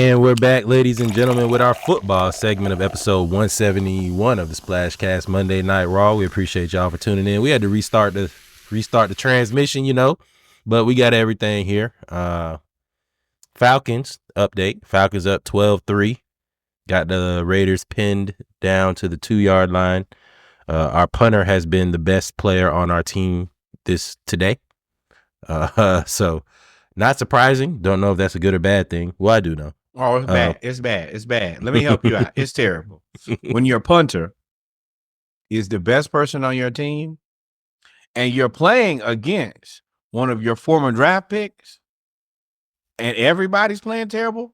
And we're back, ladies and gentlemen, with our football segment of episode 171 of the Splashcast Monday Night Raw. We appreciate y'all for tuning in. We had to restart the transmission, but we got everything here. Falcons update. Falcons up 12-3. Got the Raiders pinned down to the 2-yard line. Our punter has been the best player on our team today. So not surprising. Don't know if that's a good or bad thing. Well, I do know. Oh, it's bad. It's bad. It's bad. Let me help you out. It's terrible. When your punter is the best person on your team and you're playing against one of your former draft picks and everybody's playing terrible,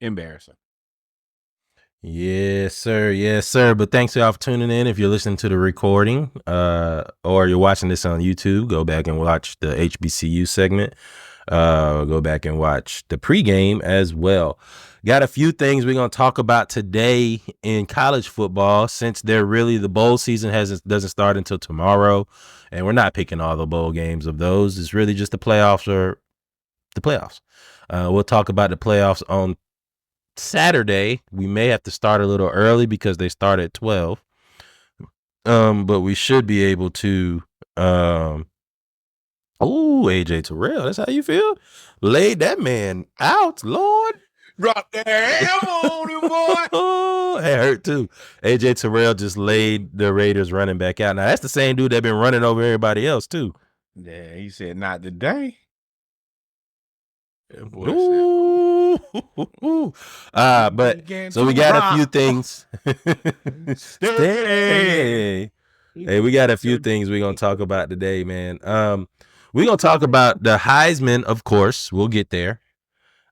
embarrassing. Yes, sir. Yes, sir. But thanks y'all for tuning in. If you're listening to the recording or you're watching this on YouTube, go back and watch the HBCU segment. Go back and watch the pregame as well. Got a few things we're going to talk about today in college football, since the bowl season doesn't start until tomorrow, and we're not picking all the bowl games of those. It's really just the playoffs or the playoffs. We'll talk about the playoffs on Saturday. We may have to start a little early because they start at 12. But we should be able to AJ Terrell, that's how you feel? Laid that man out, Lord. Drop the hammer on him, boy. Oh, it hurt too. AJ Terrell just laid the Raiders running back out. Now, that's the same dude that been running over everybody else too. Yeah, he said, not today. Yeah, but so we got a few things. Stay. Hey, we got a few things we're going to talk about today, man. We're going to talk about the Heisman, of course. We'll get there.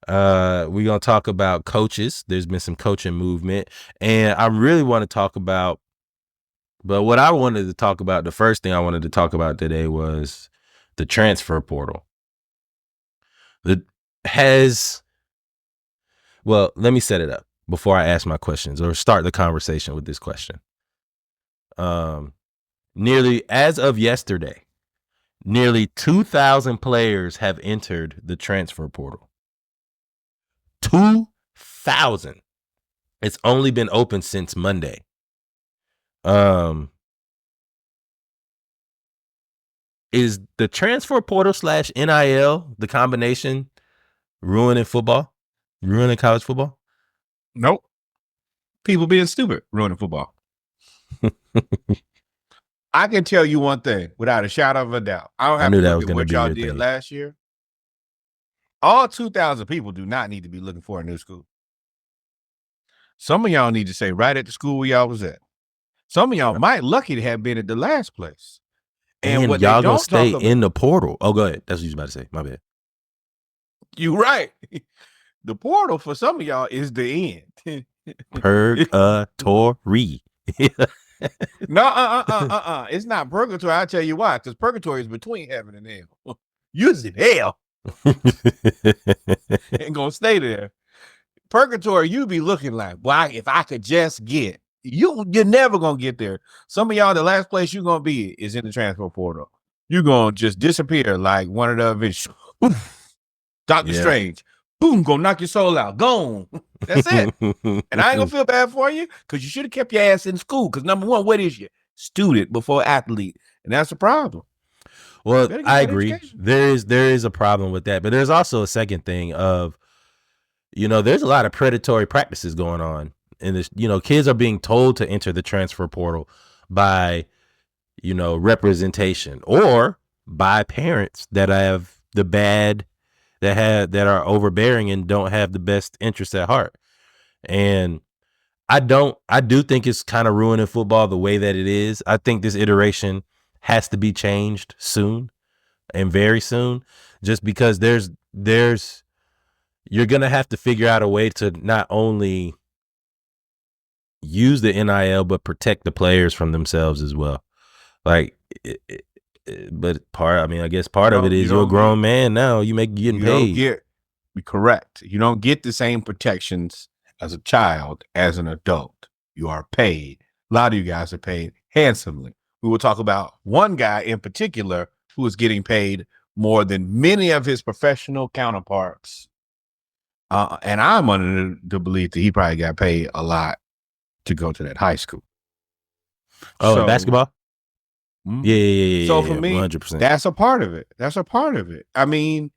We're going to talk about coaches. There's been some coaching movement. And I really want to talk about, but what I wanted to talk about, the first thing I wanted to talk about today was the transfer portal. Well, let me set it up before I ask my questions or start the conversation with this question. As of yesterday, nearly 2,000 players have entered the transfer portal. 2,000. It's only been open since Monday. Is the transfer portal / NIL the combination ruining football? Ruining college football? Nope. People being stupid ruining football. I can tell you one thing without a shadow of a doubt. I don't have to look at what y'all did last year. All 2,000 people do not need to be looking for a new school. Some of y'all need to stay right at the school where y'all was at. Some of y'all might lucky to have been at the last place. And what y'all gonna stay in the portal. Oh, go ahead. That's what you was about to say. My bad. You right. The portal for some of y'all is the end. Purgatory. No, it's not purgatory. I'll tell you why. Because purgatory is between heaven and hell. Using hell. Ain't gonna stay there. Purgatory, you be looking like, why? If I could just get, you're never gonna get there. Some of y'all, the last place you're gonna be is in the transfer portal. You're gonna just disappear like one of the Avengers. Doctor Strange. Boom, gonna knock your soul out. Gone. That's it. And I ain't gonna feel bad for you because you should have kept your ass in school. Because number one, what is you? Student before athlete. And that's the problem. Well, I agree. There is a problem with that. But there's also a second thing of, there's a lot of predatory practices going on. And this, kids are being told to enter the transfer portal by, representation or by parents that have that are overbearing and don't have the best interests at heart. And I do think it's kind of ruining football the way that it is. I think this iteration has to be changed soon and very soon, just because you're going to have to figure out a way to not only use the NIL, but protect the players from themselves as well. I guess part of it is you're a grown man now. You're getting paid. Correct. You don't get the same protections as a child as an adult. You are paid. A lot of you guys are paid handsomely. We will talk about one guy in particular who is getting paid more than many of his professional counterparts And I'm under the belief that he probably got paid a lot to go to that high school. Oh, in basketball? Yeah. So for me, 100%. that's a part of it. That's a part of it. I mean,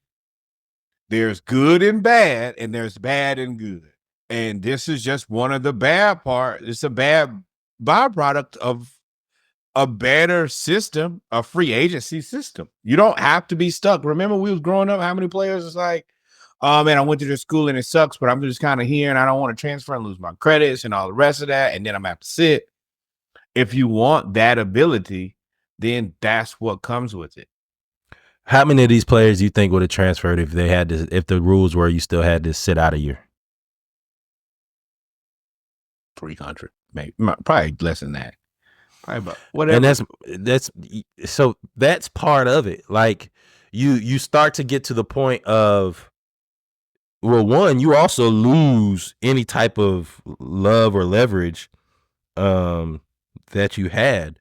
there's good and bad, and there's bad and good. And this is just one of the bad parts. It's a bad byproduct of a better system, a free agency system. You don't have to be stuck. Remember, we was growing up, how many players is like, oh man, I went to this school and it sucks, but I'm just kind of here and I don't want to transfer and lose my credits and all the rest of that. And then I'm gonna have to sit. If you want that ability, then that's what comes with it. How many of these players do you think would have transferred if they had to, if the rules were you still had to sit out a year? 300, maybe, probably less than that. Probably about whatever. And that's part of it. Like you start to get to the point of, well, one, you also lose any type of love or leverage that you had,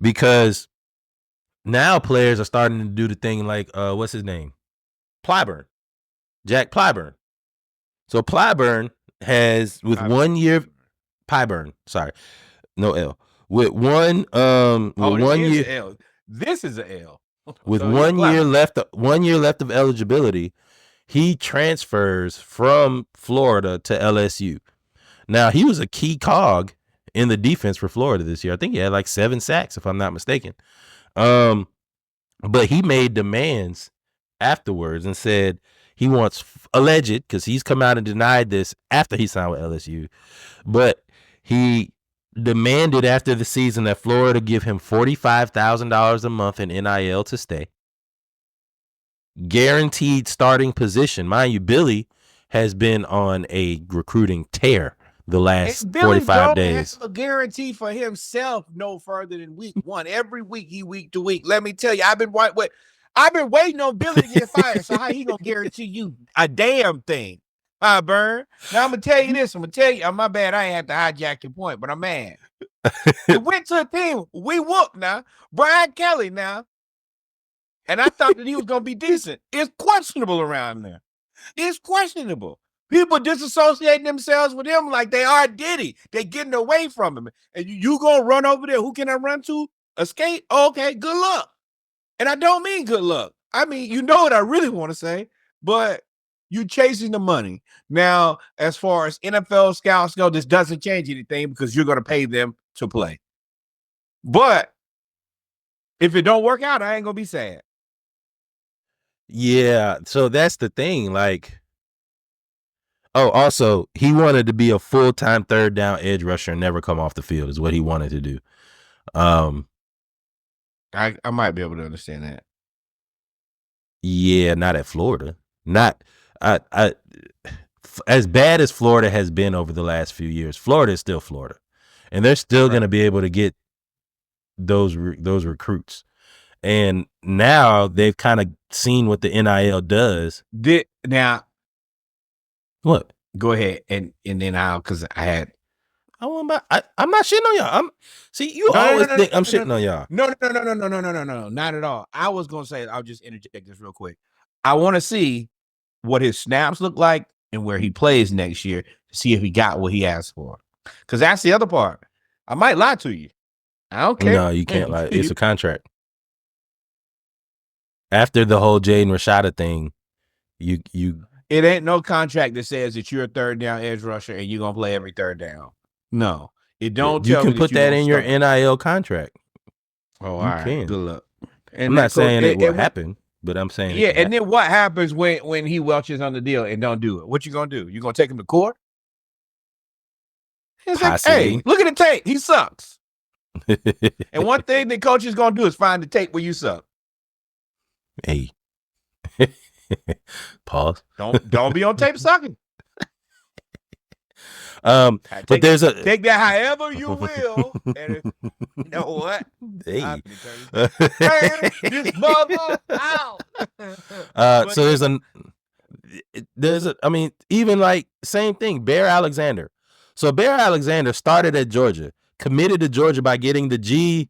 because now players are starting to do the thing like what's his name? Jack Plyburn. So Plyburn has with 1 year Pyburn, sorry, no L. With one year L. This is an L. With so 1 year left, 1 year left of eligibility, he transfers from Florida to LSU. Now, he was a key cog in the defense for Florida this year. I think he had like 7 sacks, if I'm not mistaken. But he made demands afterwards and said he wants alleged, because he's come out and denied this after he signed with LSU, but he demanded after the season that Florida give him $45,000 a month in NIL to stay. Guaranteed starting position. Mind you, Billy has been on a recruiting tear the last 45 days. Have a guarantee for himself no further than week 1. Every week, week to week. Let me tell you, I've been waiting on Billy to get fired. So how he gonna guarantee you a damn thing? Burn. Now I'm gonna tell you this. I'm gonna tell you. My bad. I ain't have to hijack your point, but I'm mad. We went to a team. We whooped now. Brian Kelly now. And I thought that he was gonna be decent. It's questionable around there. It's questionable. People disassociating themselves with him like they are Diddy. They getting away from him. And you gonna run over there. Who can I run to? Escape? Okay, good luck. And I don't mean good luck. I mean, you know what I really want to say, but you chasing the money. Now, as far as NFL scouts go, this doesn't change anything because you're going to pay them to play. But if it don't work out, I ain't going to be sad. Yeah, so that's the thing. Like, oh, also, he wanted to be a full-time third down edge rusher and never come off the field is what he wanted to do. I might be able to understand that. Yeah, not at Florida. Not as bad as Florida has been over the last few years. Florida is still Florida, and they're still going to be able to get those recruits. And now they've kind of seen what the NIL does. Now, what? Go ahead and then because I'm not shitting on y'all. You always think I'm shitting on y'all. No, not at all. I was gonna say, I'll just interject this real quick. I want to see what his snaps look like and where he plays next year to see if he got what he asked for. Because that's the other part. I might lie to you. I don't care. No, you can't lie. It's a contract. After the whole Jaden Rashada thing, you it ain't no contract that says that you're a third down edge rusher and you're gonna play every third down. No, it don't. You can put that in your NIL contract. Oh, all right. Good luck. And I'm not saying it will happen, but I'm saying and then what happens when he welches on the deal and don't do it? What you gonna do? You gonna take him to court? It's like, hey, look at the tape. He sucks. And one thing the coach is gonna do is find the tape where you suck. Hey. Pause. Don't be on tape sucking. But there's take that however you will. And you know what? Hey. This mother out. So I mean, even like same thing, Bear Alexander. So Bear Alexander started at Georgia, committed to Georgia by getting the G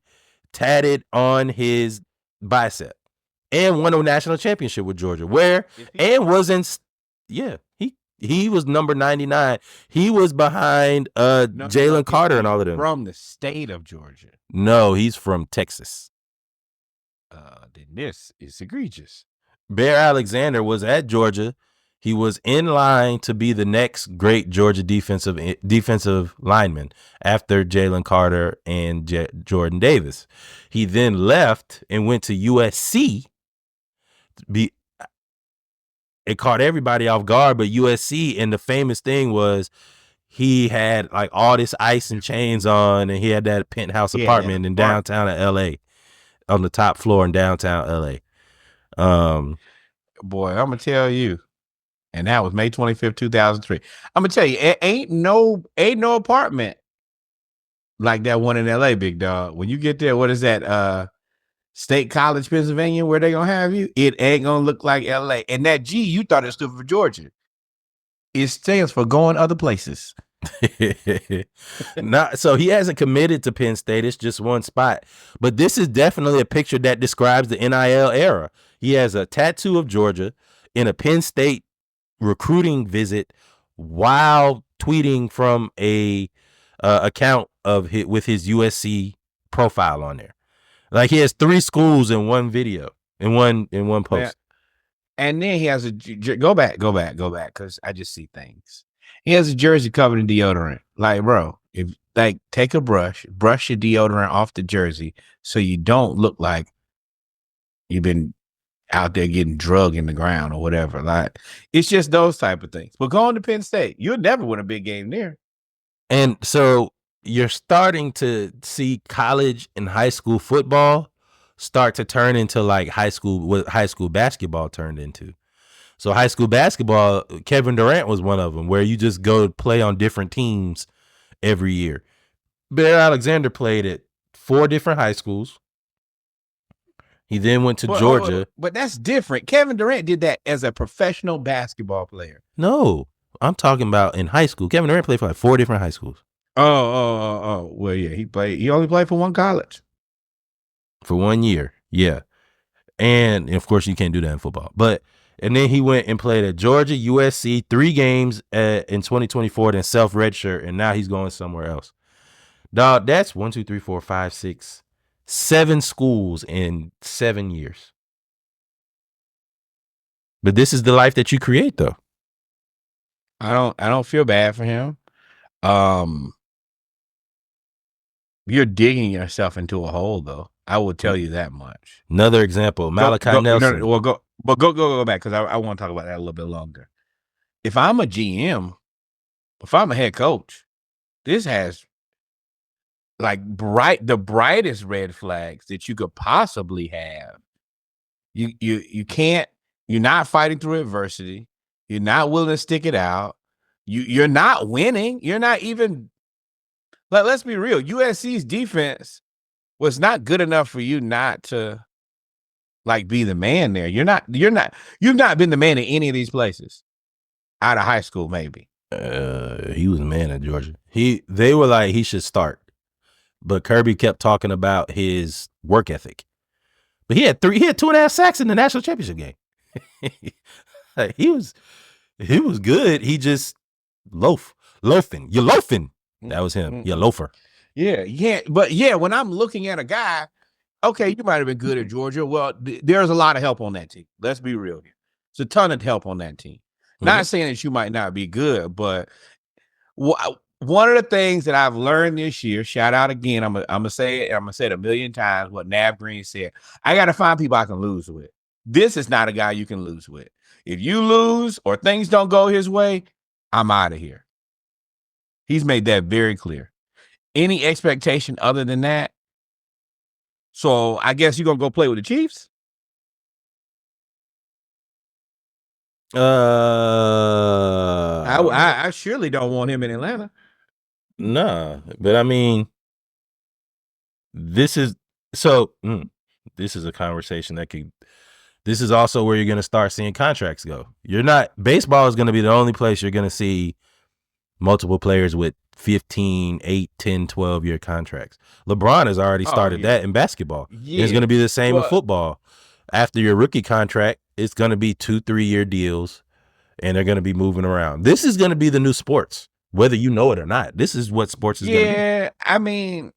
tatted on his bicep, and won a national championship with Georgia. He was number 99. He was behind Jalen Carter and all of them. From the state of Georgia. No, he's from Texas. Then this is egregious. Bear Alexander was at Georgia. He was in line to be the next great Georgia defensive lineman after Jalen Carter and Jordan Davis. He then left and went to USC. It caught everybody off guard, but USC, and the famous thing was he had like all this ice and chains on, and he had that penthouse apartment in downtown LA, on the top floor in downtown LA. Boy, I'm gonna tell you, and that was May 25th, 2003. I'm gonna tell you, ain't no apartment like that one in LA, big dog. When you get there, what is that? State College, Pennsylvania, where they gonna have you? It ain't gonna look like LA. And that G, you thought it stood for Georgia. It stands for going other places. So he hasn't committed to Penn State. It's just one spot. But this is definitely a picture that describes the NIL era. He has a tattoo of Georgia in a Penn State recruiting visit while tweeting from a account with his USC profile on there. Like he has 3 schools in one video, in one post. Yeah. And then he has go back, because I just see things. He has a jersey covered in deodorant. Like, bro, take a brush your deodorant off the jersey so you don't look like you've been out there getting drugged in the ground or whatever. Like, it's just those type of things. But going to Penn State, you'll never win a big game there. And so you're starting to see college and high school football start to turn into like what high school basketball turned into. So high school basketball, Kevin Durant was one of them, where you just go play on different teams every year. Bear Alexander played at 4 different high schools. He then went to Georgia. But that's different. Kevin Durant did that as a professional basketball player. No, I'm talking about in high school. Kevin Durant played for like 4 different high schools. Oh. Well, yeah, he only played for one college. For 1 year, yeah. And of course, you can't do that in football. And then he went and played at Georgia, USC, 3 games in 2024, then self-redshirt, and now he's going somewhere else. Dog, that's 1, 2, 3, 4, 5, 6, 7 schools in 7 years. But this is the life that you create, though. I don't feel bad for him. You're digging yourself into a hole, though. I will tell you that much. Another example, Malachi Nelson. Go back, because I want to talk about that a little bit longer. If I'm a GM, if I'm a head coach, this has like the brightest red flags that you could possibly have. You can't. You're not fighting through adversity. You're not willing to stick it out. You're not winning. You're not even. Let's be real. USC's defense was not good enough for you not to like be the man there. You've not been the man in any of these places out of high school, maybe. He was the man at Georgia. They were like, he should start, but Kirby kept talking about his work ethic. But he had 2.5 sacks in the national championship game. Like, he was good. He just loafing. You're loafing. That was him. You loafer. Yeah. But yeah, when I'm looking at a guy, okay, you might have been good at Georgia. Well, there's a lot of help on that team. Let's be real here. It's a ton of help on that team. Not saying that you might not be good, but one of the things that I've learned this year, shout out again, I'm gonna say it 1,000,000 times what Nav Green said. I got to find people I can lose with. This is not a guy you can lose with. If you lose or things don't go his way, I'm out of here. He's made that very clear. Any expectation other than that? So I guess you're going to go play with the Chiefs? I surely don't want him in Atlanta. Nah, but I mean, this is a conversation this is also where you're going to start seeing contracts go. Baseball is going to be the only place you're going to see multiple players with 15, 8, 10, 12-year contracts. LeBron has already started that in basketball. Yeah. It's going to be the same in football. After your rookie contract, it's going to be 2-3 year deals. and they're going to be moving around. This is going to be the new sports, whether you know it or not. This is what sports is going to be. Yeah, I mean,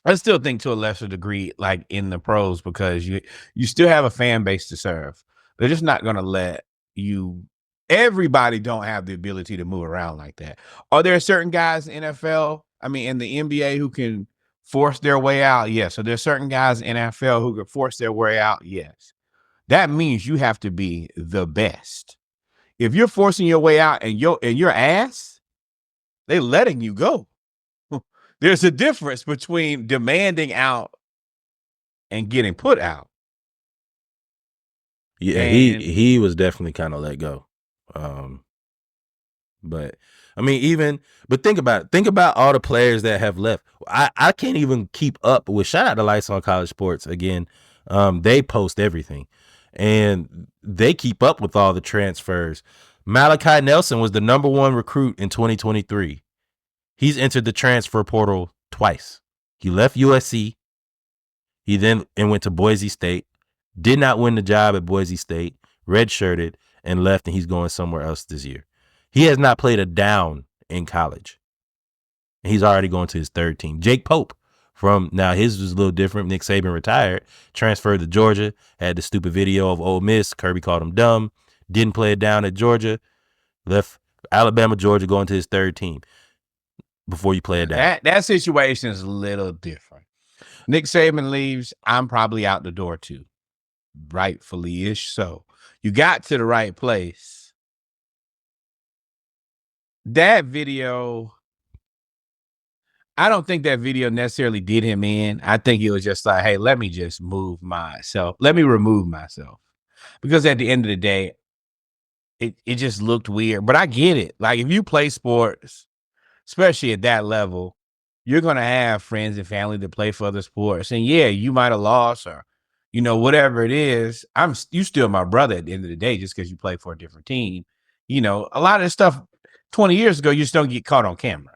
I still think to a lesser degree, like in the pros, because you still have a fan base to serve. They're just not going to let you. Everybody don't have the ability to move around like that. Are there certain guys in NFL? I mean, in the NBA who can force their way out? Yes. So there's certain guys in NFL who can force their way out? Yes. That means you have to be the best. If you're forcing your way out and your ass, they letting you go. There's a difference between demanding out and getting put out. Yeah, And he was definitely kind of let go. But I mean, but think about it. Think about all the players that have left. I can't even keep up with. Shout out to Lights on College Sports again. They post everything, and they keep up with all the transfers. Malachi Nelson was the #1 recruit in 2023. He's entered the transfer portal twice. He left USC. He then went to Boise State. Did not win the job at Boise State. Redshirted and left, and he's going somewhere else this year. He has not played a down in college. And he's already going to his third team. Jake Pope now his was a little different. Nick Saban retired, transferred to Georgia, had the stupid video of Ole Miss. Kirby called him dumb. Didn't play it down at Georgia. Left Alabama, Georgia, going to his third team before you play it down. that situation is a little different. Nick Saban leaves, I'm probably out the door too. Rightfully-ish so. You got to the right place. That video, I don't think that video necessarily did him in. I think it was just like, hey, let me just move myself. Let me remove myself. Because at the end of the day, it just looked weird. But I get it. Like, if you play sports, especially at that level, you're going to have friends and family that play for other sports. And yeah, you might have lost or, whatever it is. You still my brother at the end of the day, just because you play for a different team. A lot of this stuff 20 years ago, you just don't get caught on camera.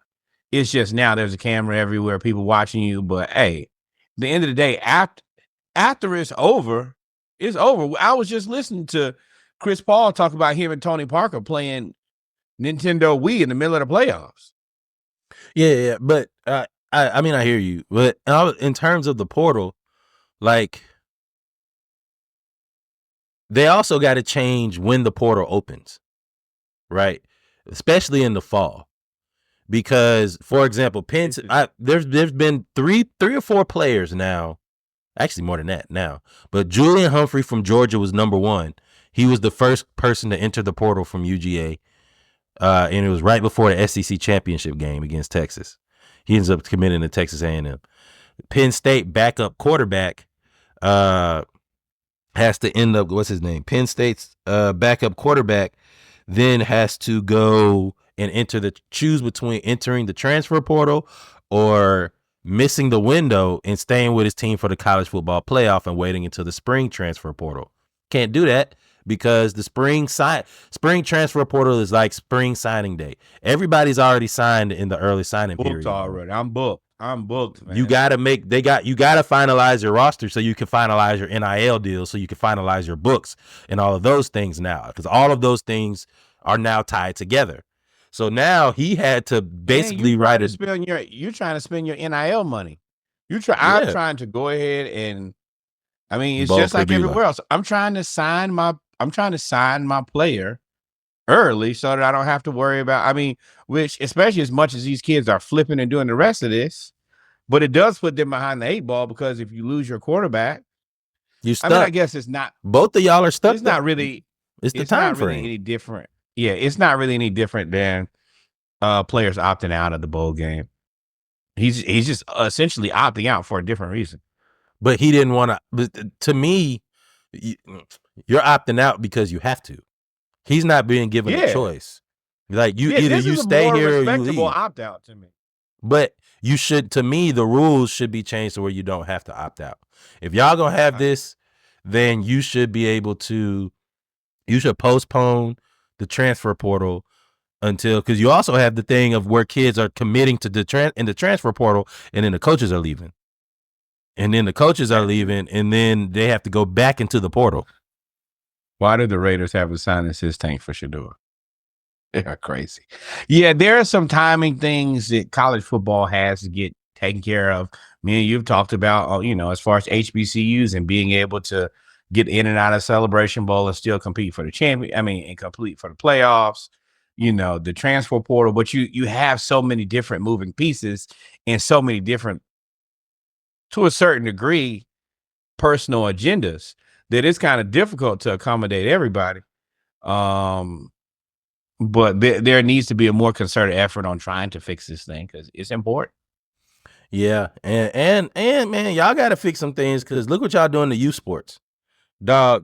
It's just now there's a camera everywhere, people watching you. But hey, the end of the day, after it's over, it's over. I was just listening to Chris Paul talk about him and Tony Parker playing Nintendo Wii in the middle of the playoffs. Yeah, but I mean, I hear you. But in terms of the portal, like, they also got to change when the portal opens, right? Especially in the fall. Because, for example, there's been three or four players now, actually more than that now. But Julian Humphrey from Georgia was #1. He was the first person to enter the portal from UGA, and it was right before the SEC championship game against Texas. He ends up committing to Texas A&M. Penn State backup quarterback has to end up. What's his name? Penn State's backup quarterback then has to go and choose between entering the transfer portal or missing the window and staying with his team for the college football playoff and waiting until the spring transfer portal. Can't do that because the spring transfer portal is like spring signing day. Everybody's already signed in the early signing period. Already. I'm booked, man. You gotta finalize your roster so you can finalize your NIL deal, so you can finalize your books and all of those things now, because all of those things are now tied together. So now he had to basically write it. You're trying to spend your NIL money. I'm trying to go ahead and, I mean, it's just like everywhere else. I'm trying to sign my player early so that I don't have to worry about, which, especially as much as these kids are flipping and doing the rest of this, but it does put them behind the 8 ball, because if you lose your quarterback, you're stuck. I guess it's not. Both of y'all are stuck. It's not really. It's the time frame. Really any different. Yeah, it's not really any different than players opting out of the bowl game. He's just essentially opting out for a different reason. But he didn't want to. But to me, you're opting out because you have to. He's not being given a choice. Like, either you stay here or you leave. Opt out to me. But you should. To me, the rules should be changed to where you don't have to opt out. If y'all gonna have this, then you should be able to. You should postpone the transfer portal until, because you also have the thing of where kids are committing to the transfer portal, and then the coaches are leaving, and then they have to go back into the portal. Why did the Raiders have a sign that says tank for Shador? They're crazy. Yeah, there are some timing things that college football has to get taken care of. Me and you've talked about, as far as HBCUs and being able to get in and out of Celebration Bowl and still compete for the champion. I mean, and complete for the playoffs. The transfer portal, but you have so many different moving pieces and so many different, to a certain degree, personal agendas that it's kind of difficult to accommodate everybody. But there needs to be a more concerted effort on trying to fix this thing because it's important. Yeah, and man, y'all got to fix some things because look what y'all doing to youth sports, dog.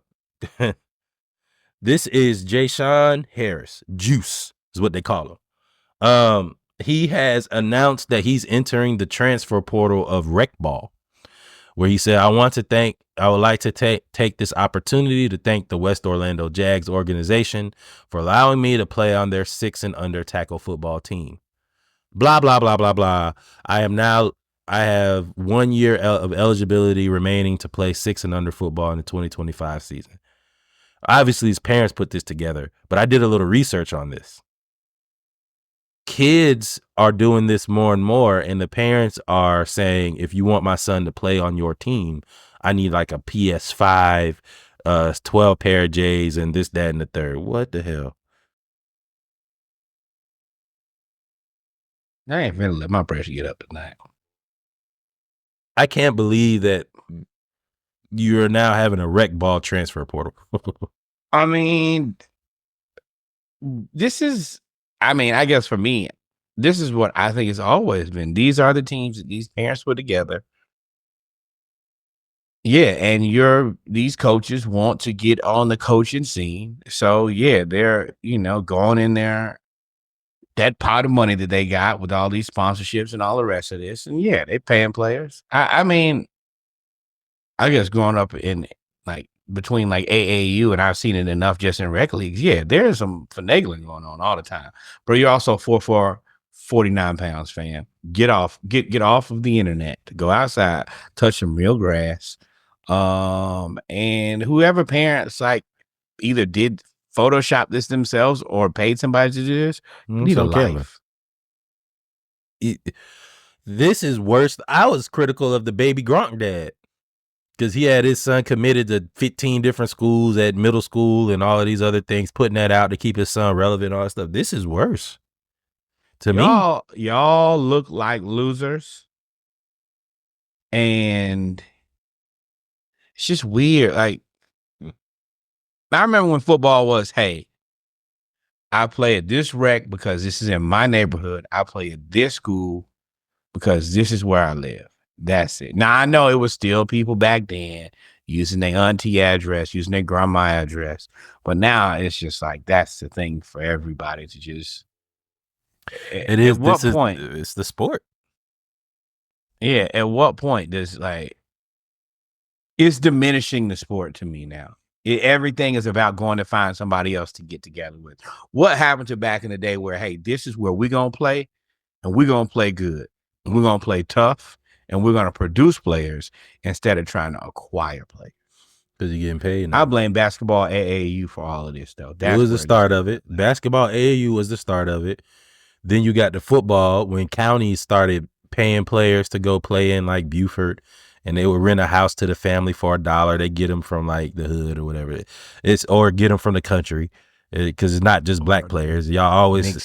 This is Jashawn Harris, Juice is what they call him. He has announced that he's entering the transfer portal of rec ball, where he said, I would like to take this opportunity to thank the West Orlando Jags organization for allowing me to play on their 6 and under tackle football team. Blah, blah, blah, blah, blah. I have 1 year of eligibility remaining to play 6 and under football in the 2025 season. Obviously, his parents put this together, but I did a little research on this. Kids are doing this more and more, and the parents are saying, if you want my son to play on your team, I need like a PS5, 12 pair of J's, and this, that, and the third. What the hell? I ain't finna let my pressure get up tonight. I can't believe that you're now having a rec ball transfer portal. I mean, I guess for me, this is what I think it's always been. These are the teams that these parents put together. Yeah, and these coaches want to get on the coaching scene. So yeah, they're, going in there, that pot of money that they got with all these sponsorships and all the rest of this. And yeah, they paying players. I mean, I guess growing up in between AAU, and I've seen it enough just in rec leagues. Yeah, there's some finagling going on all the time. But you're also 4'4", 49 pounds, fam. Get off of the internet. Go outside, touch some real grass. And whoever parents either did Photoshop this themselves or paid somebody to do this, need a life. This is worse. I was critical of the baby Gronk dad because he had his son committed to 15 different schools at middle school and all of these other things, putting that out to keep his son relevant, all that stuff. This is worse to me. Y'all look like losers. And it's just weird. I remember when football was, hey, I play at this rec because this is in my neighborhood. I play at this school because this is where I live. That's it. Now, I know it was still people back then using their auntie address, using their grandma address. But now it's just that's the thing for everybody to just. It is. At what point? It's the sport. Yeah. At what point does it's diminishing the sport to me now? Everything is about going to find somebody else to get together with. What happened to back in the day where, hey, this is where we're going to play and we're going to play good. And we're going to play tough and we're going to produce players instead of trying to acquire players. Because you're getting paid now. I blame basketball AAU for all of this, though. That was the start of it. Basketball AAU was the start of it. Then you got the football when counties started paying players to go play in Beaufort, and they would rent a house to the family for $1. They get them from the hood or whatever or get them from the country because it's not just black players. Y'all always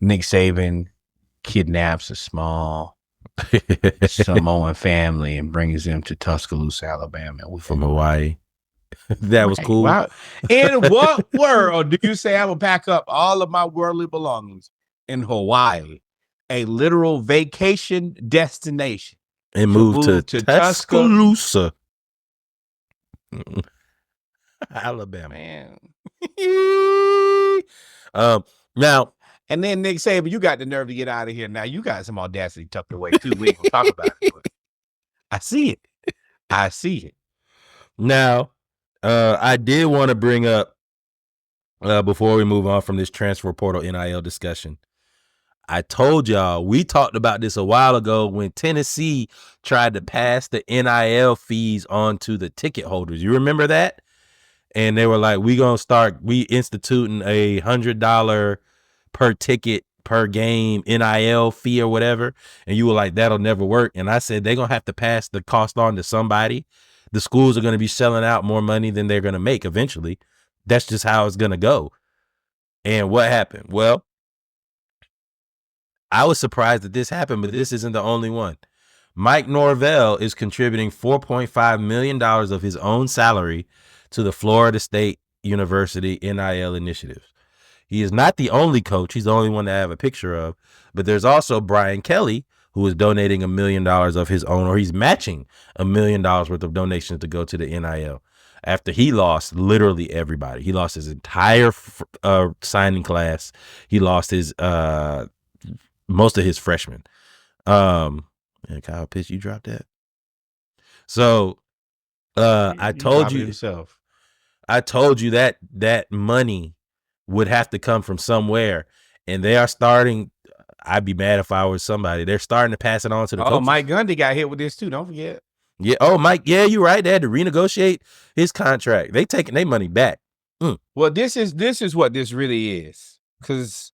Nick Saban kidnaps a small Samoan family and brings them to Tuscaloosa, Alabama from Hawaii. That was cool. Wow. In what world do you say I will pack up all of my worldly belongings in Hawaii, a literal vacation destination, and move to Tuscaloosa, Alabama? Man. Now, and then Nick Saban, you got the nerve to get out of here. Now you got some audacity tucked away too. We ain't gonna talk about it. But I see it. Now, I did want to bring up before we move on from this transfer portal NIL discussion. I told y'all, we talked about this a while ago when Tennessee tried to pass the NIL fees on to the ticket holders. You remember that? and they were like, we instituting $100 per ticket per game NIL fee or whatever. And you were like, that'll never work. And I said, they're going to have to pass the cost on to somebody. The schools are going to be selling out more money than they're going to make eventually. That's just how it's going to go. And what happened? Well, I was surprised that this happened, but this isn't the only one. Mike Norvell is contributing $4.5 million of his own salary to the Florida State University NIL initiative. He is not the only coach. He's the only one that I have a picture of. But there's also Brian Kelly, who is donating $1 million of his own, or he's matching $1 million worth of donations to go to the NIL. After he lost literally everybody. He lost his entire signing class. He lost his most of his freshmen. And Kyle Pitts, you dropped that. So I told you himself. I told you that money would have to come from somewhere, and they are starting. I'd be mad if I was somebody. They're starting to pass it on to the coaches. Mike Gundy got hit with this too. Don't forget. Yeah. Oh, Mike. Yeah, you're right. They had to renegotiate his contract. They taking their money back. Well, this is what this really is, because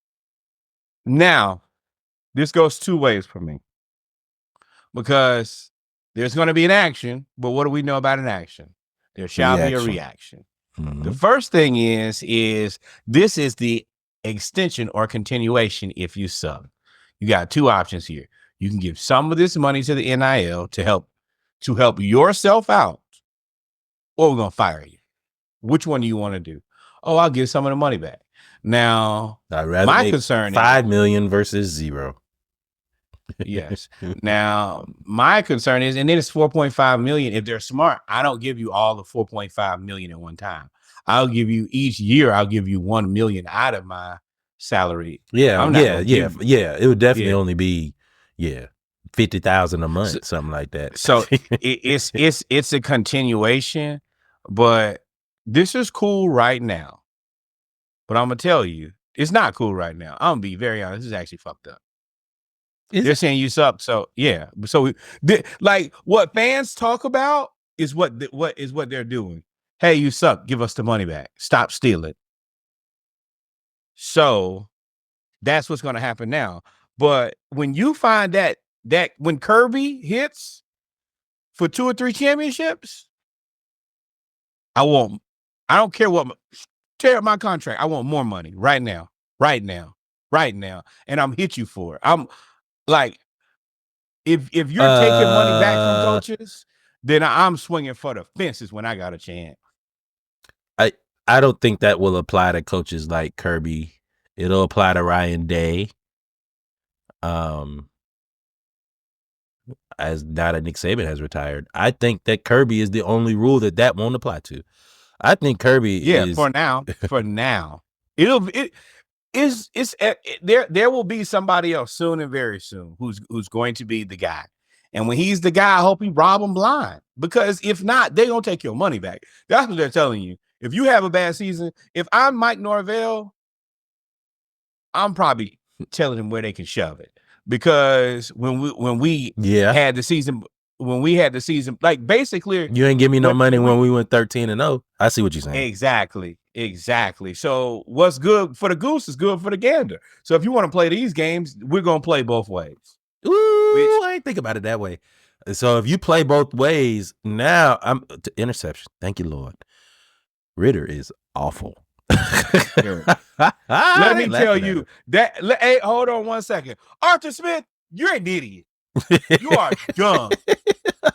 now this goes two ways for me, because there's going to be an action, but what do we know about an action? There shall be a reaction. Mm-hmm. The first thing is this is the extension or continuation if you sub. You got two options here. You can give some of this money to the NIL to help yourself out, or we're going to fire you. Which one do you want to do? Oh, I'll give some of the money back. Now, my concern is $5 million versus $0. Yes. Now, my concern is, and then it's 4.5 million. If they're smart, I don't give you all the 4.5 million at one time. I'll give you each year. I'll give you 1 million out of my salary. Yeah. It would definitely only be 50,000 a month, something like that. So it's a continuation, but this is cool right now. But I'm gonna tell you, it's not cool right now. I'm gonna be very honest. This is actually fucked up. They're saying you suck. So yeah. So like what fans talk about is what they're doing. Hey, you suck. Give us the money back. Stop stealing. So that's what's going to happen now. But when you find that when Kirby hits for 2 or 3 championships, I don't care what, tear up my contract. I want more money right now. And I'm hit you for it. I'm like, if you're taking money back from coaches, then I'm swinging for the fences when I got a chance. I don't think that will apply to coaches like Kirby. It'll apply to Ryan Day. As now that Nick Saban has retired, I think that Kirby is the only rule that won't apply to. I think Kirby is, for now. There will be somebody else soon and very soon who's going to be the guy. And when he's the guy, I hope he rob him blind, because if not, they're going to take your money back. That's what they're telling you. If you have a bad season, if I'm Mike Norvell, I'm probably telling them where they can shove it, because when we had the season, like basically you ain't give me no money when we went 13-0. I see what you're saying. Exactly. So what's good for the goose is good for the gander. So if you want to play these games, we're going to play both ways. Ooh, I ain't think about it that way. So if you play both ways, now I'm interception. Thank you, Lord. Ritter is awful. Let me tell you that. Hey, hold on 1 second. Arthur Smith, you're an idiot. You are dumb.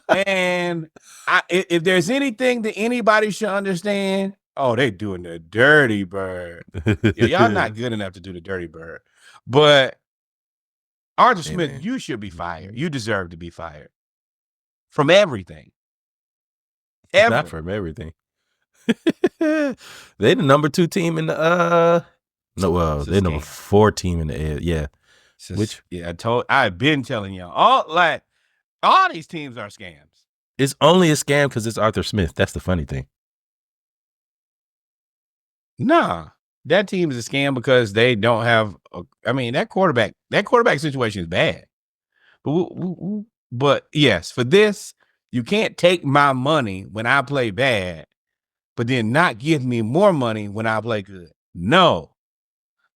And if there's anything that anybody should understand, they doing the dirty bird. Y'all not good enough to do the dirty bird. But Arthur Smith, you should be fired. You deserve to be fired from everything. Not from everything. They the number 2 team in the they're number 4 team in the I've been telling y'all all these teams are scams. It's only a scam because it's Arthur Smith. That's the funny thing. Nah, that team is a scam because they don't have that quarterback situation is bad. But yes, for this, you can't take my money when I play bad but then not give me more money when I play good. No,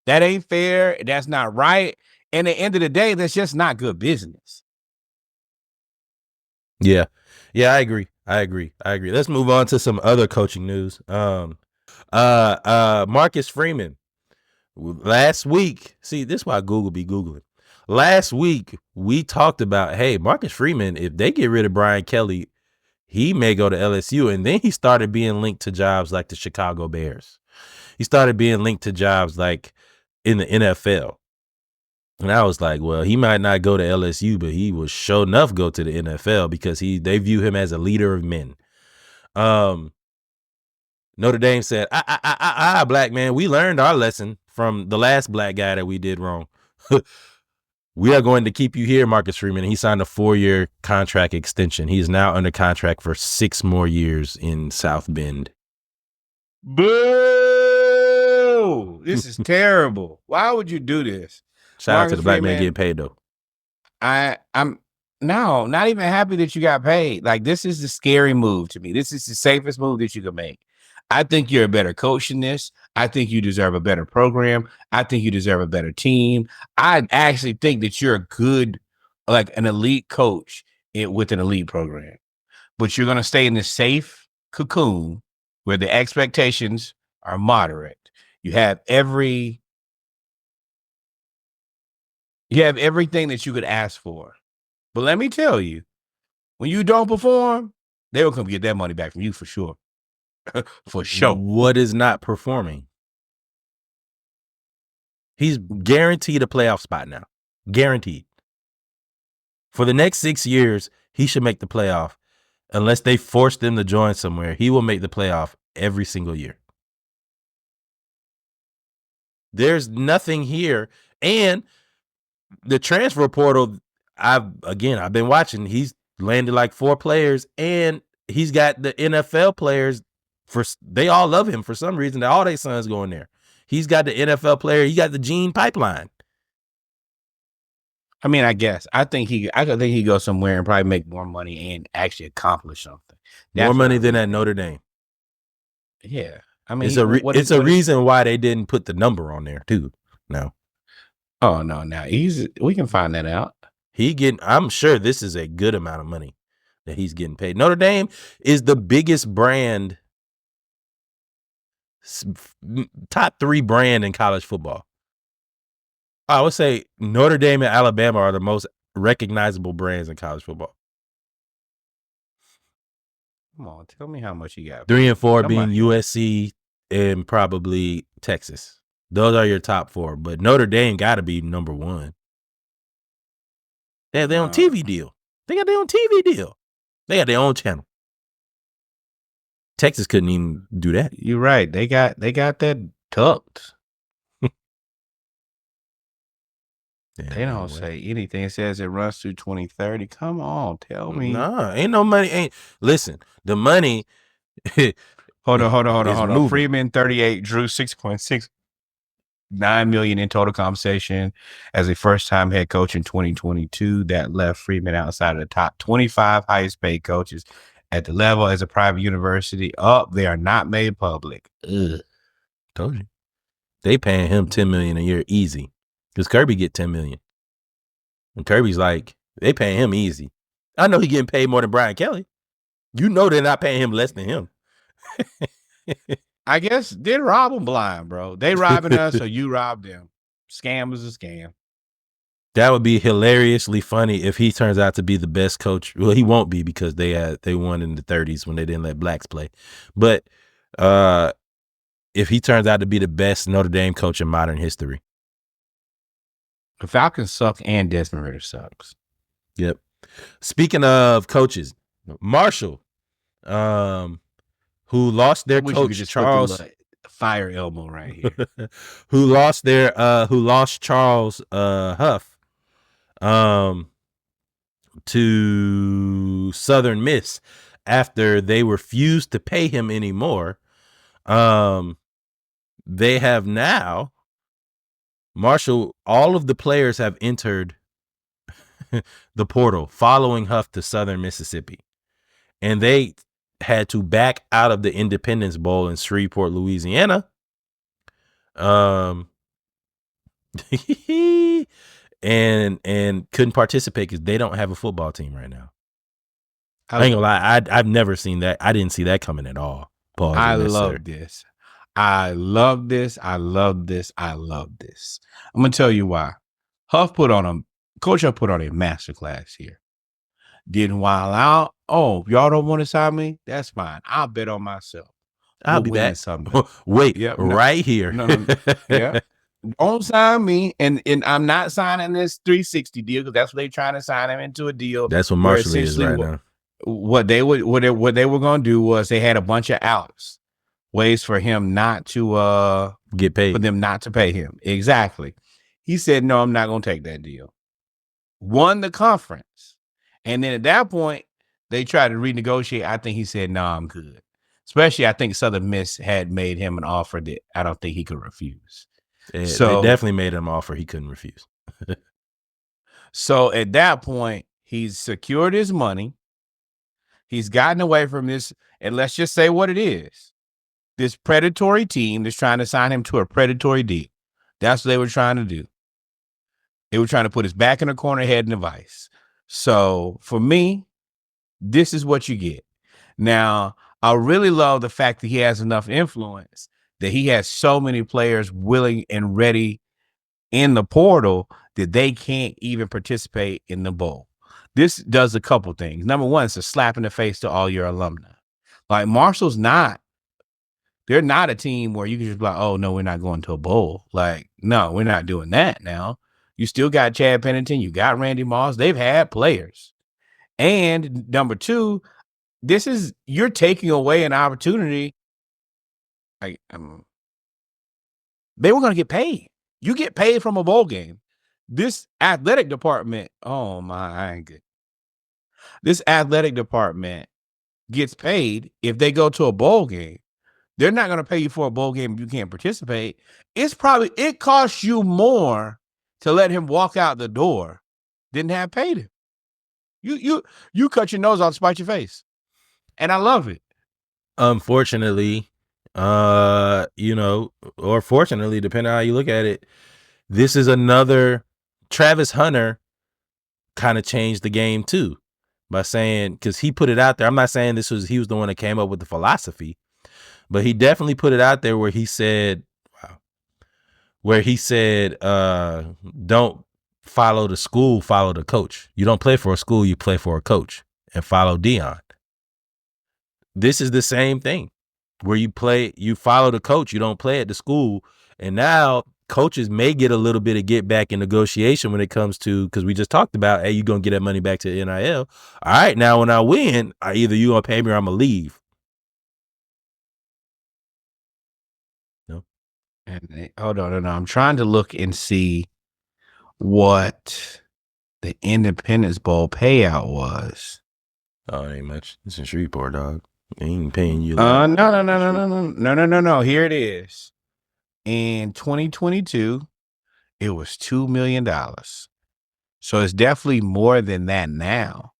that ain't fair. That's not right. And at the end of the day, that's just not good business. Yeah. Yeah, I agree. Let's move on to some other coaching news. Marcus Freeman. Last week, see, this is why Google be Googling. Last week, we talked about, hey, Marcus Freeman, if they get rid of Brian Kelly, he may go to LSU. And then he started being linked to jobs like the Chicago Bears. He started being linked to jobs like in the NFL. And I was like, well, he might not go to LSU, but he will sure enough go to the NFL because they view him as a leader of men. Notre Dame said, black man, we learned our lesson from the last black guy that we did wrong. We are going to keep you here, Marcus Freeman. He signed a 4-year contract extension. He is now under contract for 6 more years in South Bend. Boo! This is terrible. Why would you do this? Shout out to the black man getting paid, though. I'm not even happy that you got paid. Like, this is the scary move to me. This is the safest move that you can make. I think you're a better coach than this. I think you deserve a better program. I think you deserve a better team. I actually think that you're a good, like an elite coach with an elite program. But you're going to stay in the safe cocoon where the expectations are moderate. You have everything that you could ask for. But let me tell you, when you don't perform, they will come get that money back from you for sure. For sure. What is not performing? He's guaranteed a playoff spot now. Guaranteed. For the next 6 years, he should make the playoff. Unless they force them to join somewhere, he will make the playoff every single year. There's nothing here. And the transfer portal, I've been watching. He's landed like 4 players, and he's got the NFL players. They all love him for some reason. All their sons going there. He's got the NFL player. He got the gene pipeline. I mean, I think he goes somewhere and probably make more money and actually accomplish something. More money than at Notre Dame. Yeah, I mean, it's a reason why they didn't put the number on there too. No. Oh no, now we can find that out. I'm sure this is a good amount of money that he's getting paid. Notre Dame is the biggest brand, top 3 brand in college football. I would say Notre Dame and Alabama are the most recognizable brands in college football. Come on, tell me how much you got. 3 and 4 being USC and probably Texas. Those are your top 4, but Notre Dame got to be number 1. They have their own TV deal. They got their own TV deal. They got their own channel. Texas couldn't even do that. You're right. They got that tucked. They don't say anything. It says it runs through 2030. Come on, tell me. Nah, ain't no money. Listen, the money. Hold on. Freeman 38 drew $6.69 million in total compensation as a first-time head coach in 2022. That left Freeman outside of the top 25 highest paid coaches at the level as a private university. They are not made public. Ugh. Told you. They paying him $10 million a year easy. Because Kirby get $10 million. And Kirby's like, they paying him easy. I know he getting paid more than Brian Kelly. You know they're not paying him less than him. I guess they're robbing blind, bro. They robbing us or you robbed them. Scam is a scam. That would be hilariously funny if he turns out to be the best coach. Well, he won't be because they won in the 30s when they didn't let blacks play. But if he turns out to be the best Notre Dame coach in modern history. The Falcons suck and Desmond Ridder sucks. Yep. Speaking of coaches, Marshall, who lost their coach Charles Fire Elmo right here. who lost Charles Huff to Southern Miss after they refused to pay him anymore. They have now Marshall, all of the players have entered the portal following Huff to Southern Mississippi. And they had to back out of the Independence Bowl in Shreveport, Louisiana. And couldn't participate because they don't have a football team right now. I ain't gonna lie, I've never seen that. I didn't see that coming at all. Pause. I love this. I love this. I love this. I love this. I'm gonna tell you why. Coach Huff put on a masterclass here. Didn't wild out. Oh, y'all don't want to sign me? That's fine. I'll bet on myself. I'll be back. Something. Wait, right here. No. Yeah. Don't sign me, and I'm not signing this 360 deal because that's what they're trying to sign him into a deal. That's what Marshall is right now. What they were going to do was they had a bunch of outs, ways for him not to get paid, for them not to pay him. Exactly. He said, "No, I'm not going to take that deal." Won the conference, and then at that point they tried to renegotiate. I think he said, "No, I'm good." Especially, I think Southern Miss had made him an offer that I don't think he could refuse. They definitely made him an offer he couldn't refuse. So at that point, he's secured his money. He's gotten away from this, and let's just say what it is. This predatory team that's trying to sign him to a predatory deal. That's what they were trying to do. They were trying to put his back in the corner, head in the vice. So for me, this is what you get. Now, I really love the fact that he has enough influence that he has so many players willing and ready in the portal that they can't even participate in the bowl. This does a couple things. Number one, it's a slap in the face to all your alumni. Like Marshall's they're not a team where you can just be like, oh no, we're not going to a bowl. Like, no, we're not doing that now. You still got Chad Pennington, you got Randy Moss. They've had players. And number two, you're taking away an opportunity. Like, they were going to get paid. You get paid from a bowl game. This athletic department, oh my, I ain't good. This athletic department gets paid if they go to a bowl game. They're not going to pay you for a bowl game if you can't participate. It costs you more to let him walk out the door than have paid him. You cut your nose off to spite your face. And I love it. Unfortunately, or fortunately, depending on how you look at it, this is another Travis Hunter kind of changed the game too by saying, because he put it out there. I'm not saying he was the one that came up with the philosophy, but he definitely put it out there where he said, don't follow the school, follow the coach. You don't play for a school, you play for a coach, and follow Dion. This is the same thing where you follow the coach, you don't play at the school. And now coaches may get a little bit of get back in negotiation when it comes to, because we just talked about, hey, you're going to get that money back to NIL. All right, now when I win, either you're going to pay me or I'm going to leave. No. And hold on. I'm trying to look and see what the Independence Bowl payout was. Oh, it ain't much. It's in Shreveport, dog. They ain't paying you. No. Here it is. In 2022, it was $2 million. So it's definitely more than that now.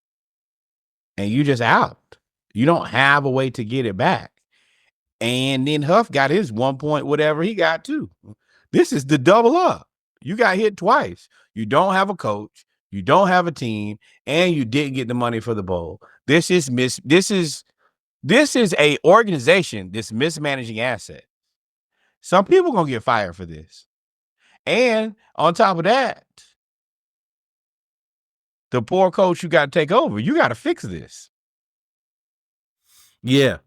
And you just out. You don't have a way to get it back. And then Huff got his 1 point, whatever he got too. This is the double up. You got hit twice. You don't have a coach. You don't have a team, and you didn't get the money for the bowl. This is a organization that's mismanaging assets. Some people gonna get fired for this. And on top of that, the poor coach you got to take over. You got to fix this. Yeah.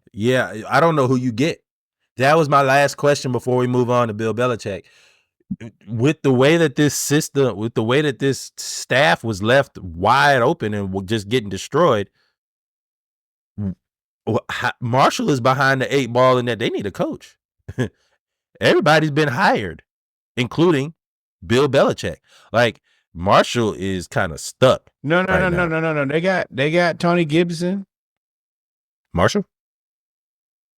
I don't know who you get. That was my last question before we move on to Bill Belichick. With the way that this system, with the way that this staff was left wide open and just getting destroyed, Marshall is behind the 8 ball in that they need a coach. Everybody's been hired, including Bill Belichick. Like, Marshall is kind of stuck. No. They got Tony Gibson. Marshall?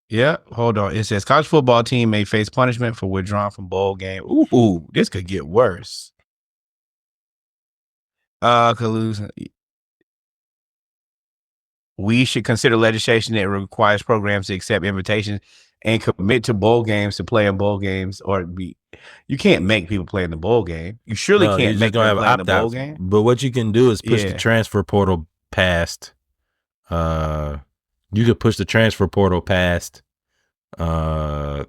Yeah, hold on. It says college football team may face punishment for withdrawing from bowl game. Ooh, this could get worse. Collusion. we should consider legislation that requires programs to accept invitations and commit to bowl games to play in bowl games you can't make people play in the bowl game. You surely No, you're can't just make gonna them have play in the bowl opt-outs. game. But what you can do is push the Yeah. transfer portal past. You could push the transfer portal past the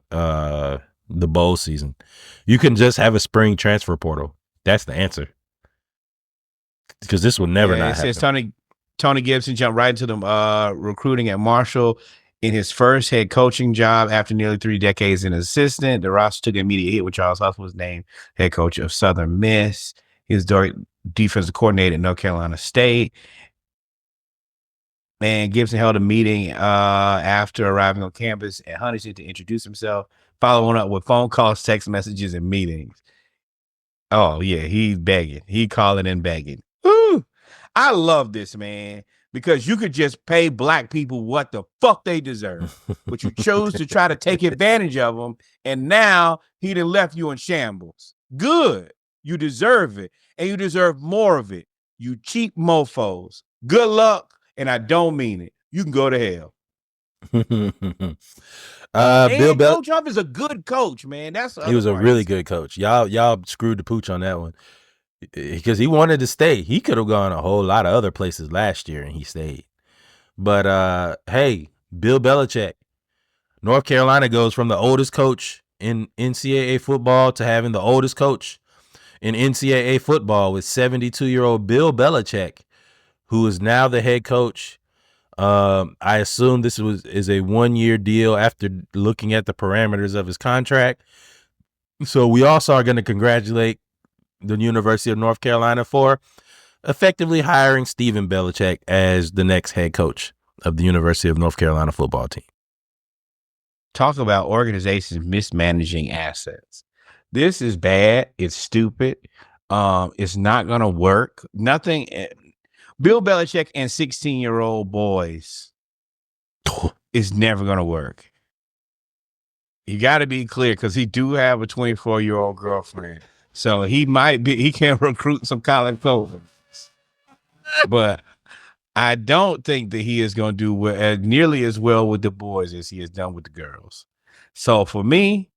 bowl season. You can just have a spring transfer portal. That's the answer. Because this will never not happen. It says Tony Gibson jumped right into the recruiting at Marshall in his first head coaching job after nearly 3 decades as an assistant. The roster took an immediate hit when Charles Huff was named head coach of Southern Miss. He was defensive coordinator at North Carolina State. And Gibson held a meeting after arriving on campus at Huntington to introduce himself, following up with phone calls, text messages, and meetings. Oh, yeah, he's begging. He calling and begging. Woo! I love this, man, because you could just pay black people what the fuck they deserve, but you chose to try to take advantage of them, and now he done left you in shambles. Good. You deserve it, and you deserve more of it. You cheap mofos. Good luck, and I don't mean it. You can go to hell. Bill Belichick, Coach Huff is a good coach, man. He was a really good coach. Y'all screwed the pooch on that one because he wanted to stay. He could have gone a whole lot of other places last year, and he stayed. But hey, Bill Belichick, North Carolina goes from the oldest coach in NCAA football to having the oldest coach in NCAA football with 72-year-old Bill Belichick, who is now the head coach. I assume this is a 1-year deal after looking at the parameters of his contract. So we also are going to congratulate the University of North Carolina for effectively hiring Stephen Belichick as the next head coach of the University of North Carolina football team. Talk about organizations mismanaging assets. This is bad. It's stupid. It's not going to work. Nothing. Bill Belichick and 16-year-old boys is never going to work. You got to be clear because he do have a 24-year-old girlfriend. So he can recruit some college players. But I don't think that he is going to do nearly as well with the boys as he has done with the girls. So for me,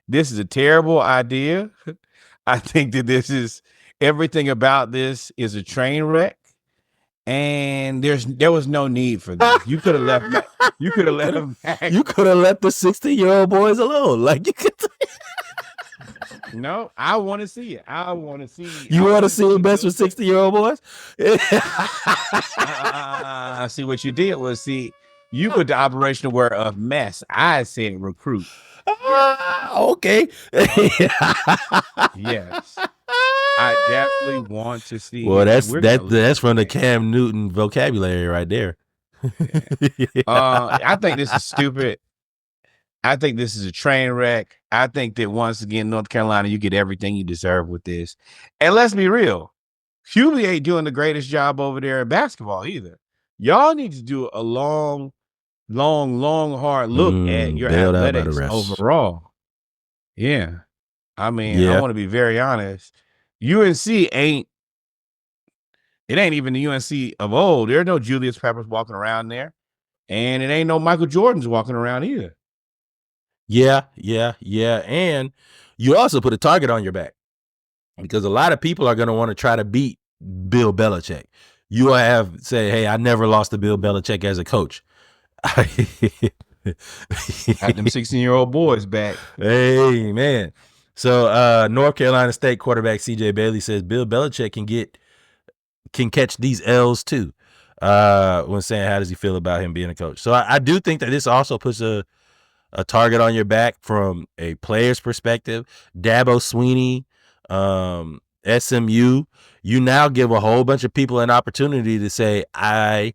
this is a terrible idea. I think that everything about this is a train wreck. And there was no need for this. You could have left. You could have let him back. You could have let the 16-year-old boys alone. Like you could. No, I want to see it. I want to see. You want to see the best with 60-year-old boys? See what you did was you put the operational word of mess. I said recruit. Okay. Yes. I definitely want to see. Well, that's from the Cam Newton vocabulary right there. I think this is stupid. I think this is a train wreck. I think that once again, North Carolina, you get everything you deserve with this. And let's be real, Hubie ain't doing the greatest job over there in basketball either. Y'all need to do a long, hard look at your athletics overall. Yeah. I mean, I want to be very honest. UNC ain't even the UNC of old. There are no Julius Peppers walking around there. And it ain't no Michael Jordans walking around either. Yeah. And you also put a target on your back because a lot of people are going to want to try to beat Bill Belichick. You will say, hey, I never lost to Bill Belichick as a coach. Got them 16-year-old boys back. Hey, man. So North Carolina State quarterback C.J. Bailey says Bill Belichick can catch these L's too when saying how does he feel about him being a coach. So I do think that this also puts a target on your back from a player's perspective. Dabo Swinney, SMU, you now give a whole bunch of people an opportunity to say, I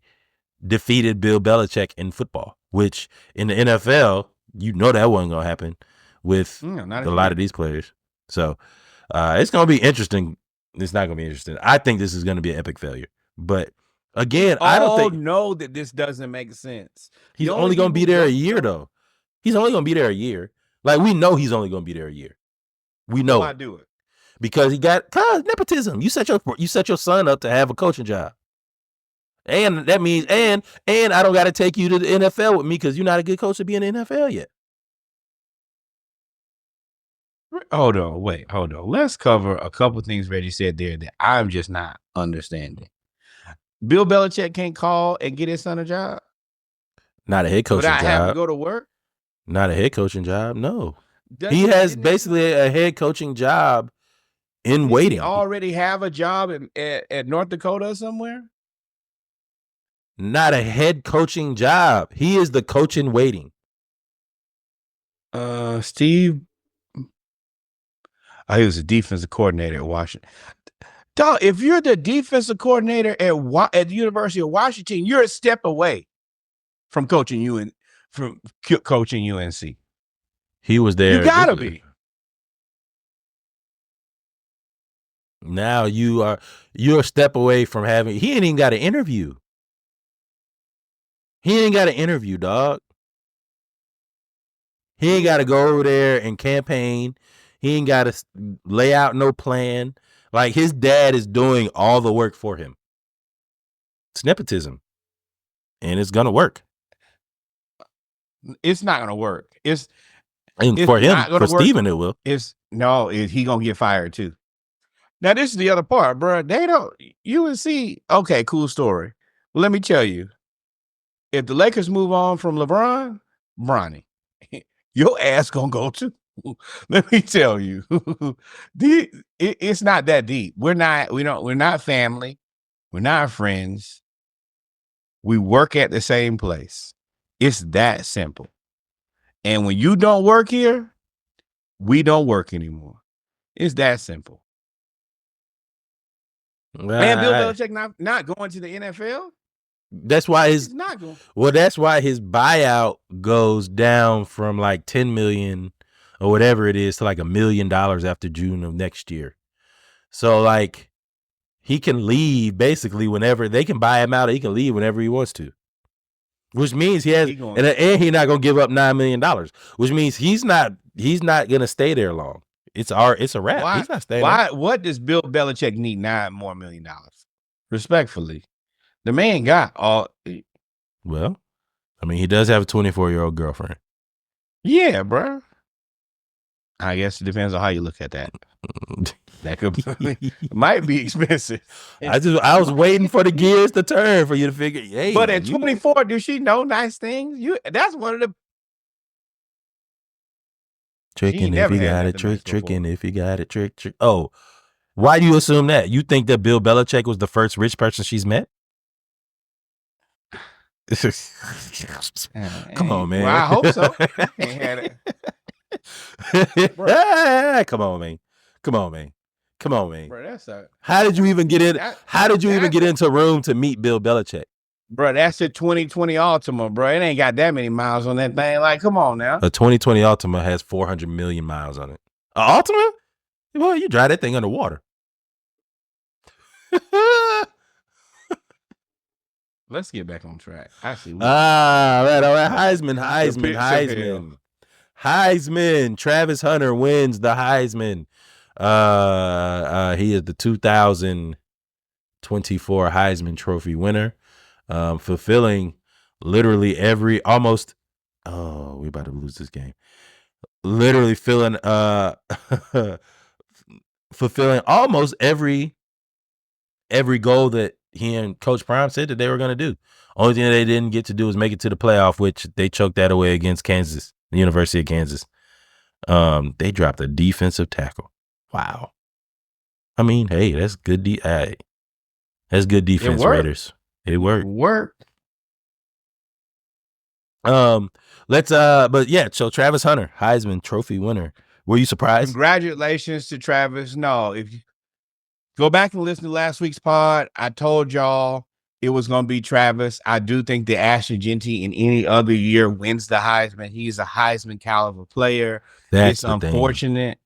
defeated Bill Belichick in football, which in the NFL, that wasn't going to happen with a lot of these players. So it's going to be interesting. It's not going to be interesting. I think this is going to be an epic failure. But again, I don't know that this doesn't make sense. He's only going to be there a year, though. He's only going to be there a year. Like, we know he's only going to be there a year. We know. Why do it? Because he got nepotism. You set your son up to have a coaching job. And that means and I don't got to take you to the NFL with me because you're not a good coach to be in the NFL yet. Hold on. Let's cover a couple things Reggie said there that I'm just not understanding. Bill Belichick can't call and get his son a job Not a head coaching without having to job. go to work. Not a head coaching job. No. He Doesn't- has isn't it- basically a head coaching job in Did waiting. he already have a job at North Dakota or somewhere? Not a head coaching job. He is the coach in waiting. Steve. He was a defensive coordinator at Washington. Dog, if you're the defensive coordinator at the University of Washington, you're a step away from coaching UNC. He was there. You gotta be. Now you're a step away from having. He ain't even got an interview. He ain't got an interview, dog. He ain't got to go over there and campaign. He ain't got to lay out no plan. Like his dad is doing all the work for him. It's nepotism, and it's gonna work. It's not gonna work. It's for him, for Steven, it will. He gonna get fired too. Now this is the other part, bro. They don't UNC. Okay, cool story. Well, let me tell you, if the Lakers move on from LeBron, Bronny, your ass gonna go too. Let me tell you, it's not that deep. We're not family. We're not friends. We work at the same place. It's that simple. And when you don't work here, we don't work anymore. It's that simple. Man, Bill Belichick not going to the NFL. That's why he's not going. Well, that's why his buyout goes down from like 10 million or whatever it is to like $1 million after June of next year. So like he can leave basically whenever they can buy him out. He can leave whenever he wants to, which means and he's not gonna give up $9 million, which means he's not gonna stay there long. It's a wrap. He's not staying. What does Bill Belichick need $9 more million? Respectfully, the man got all. Well, I mean, he does have a 24-year-old girlfriend. Yeah, bro. I guess it depends on how you look at that. That might be expensive. I was waiting for the gears to turn for you to figure. Hey, but at 24, does she know nice things? That's one of the tricking if you got it, tricking if you got it, trick. Oh, why do you assume that? You think that Bill Belichick was the first rich person she's met? Come on, man. Well, I hope so. Come on, man. Bro, how did you even get in? How did you even get into a room to meet Bill Belichick? Bro, that's a 2020 Altima, bro. It ain't got that many miles on that thing. Like, come on now. A 2020 Altima has 400 million miles on it. Altima? Well, you drive that thing underwater. Let's get back on track. I see. All right. Heisman. Travis Hunter wins the Heisman. He is the 2024 Heisman Trophy winner, fulfilling literally we about to lose this game. Literally fulfilling almost every goal that he and Coach Prime said that they were going to do. Only thing that they didn't get to do was make it to the playoff, which they choked that away against Kansas, the University of Kansas. They dropped a defensive tackle. Wow. I mean, hey, that's good. That's good defense, Raiders. It worked. But yeah, so Travis Hunter, Heisman Trophy winner. Were you surprised? Congratulations to Travis. No, if you go back and listen to last week's pod, I told y'all it was going to be Travis. I do think that Ashton Genty in any other year wins the Heisman. He's a Heisman caliber player. It's unfortunate.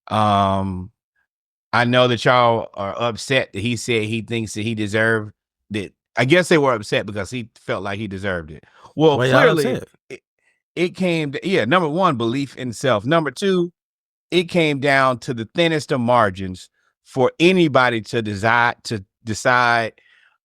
I know that y'all are upset that he said he thinks that he deserved it. I guess they were upset because he felt like he deserved it. Well, clearly it came to, number one, belief in self. Number two, it came down to the thinnest of margins for anybody to decide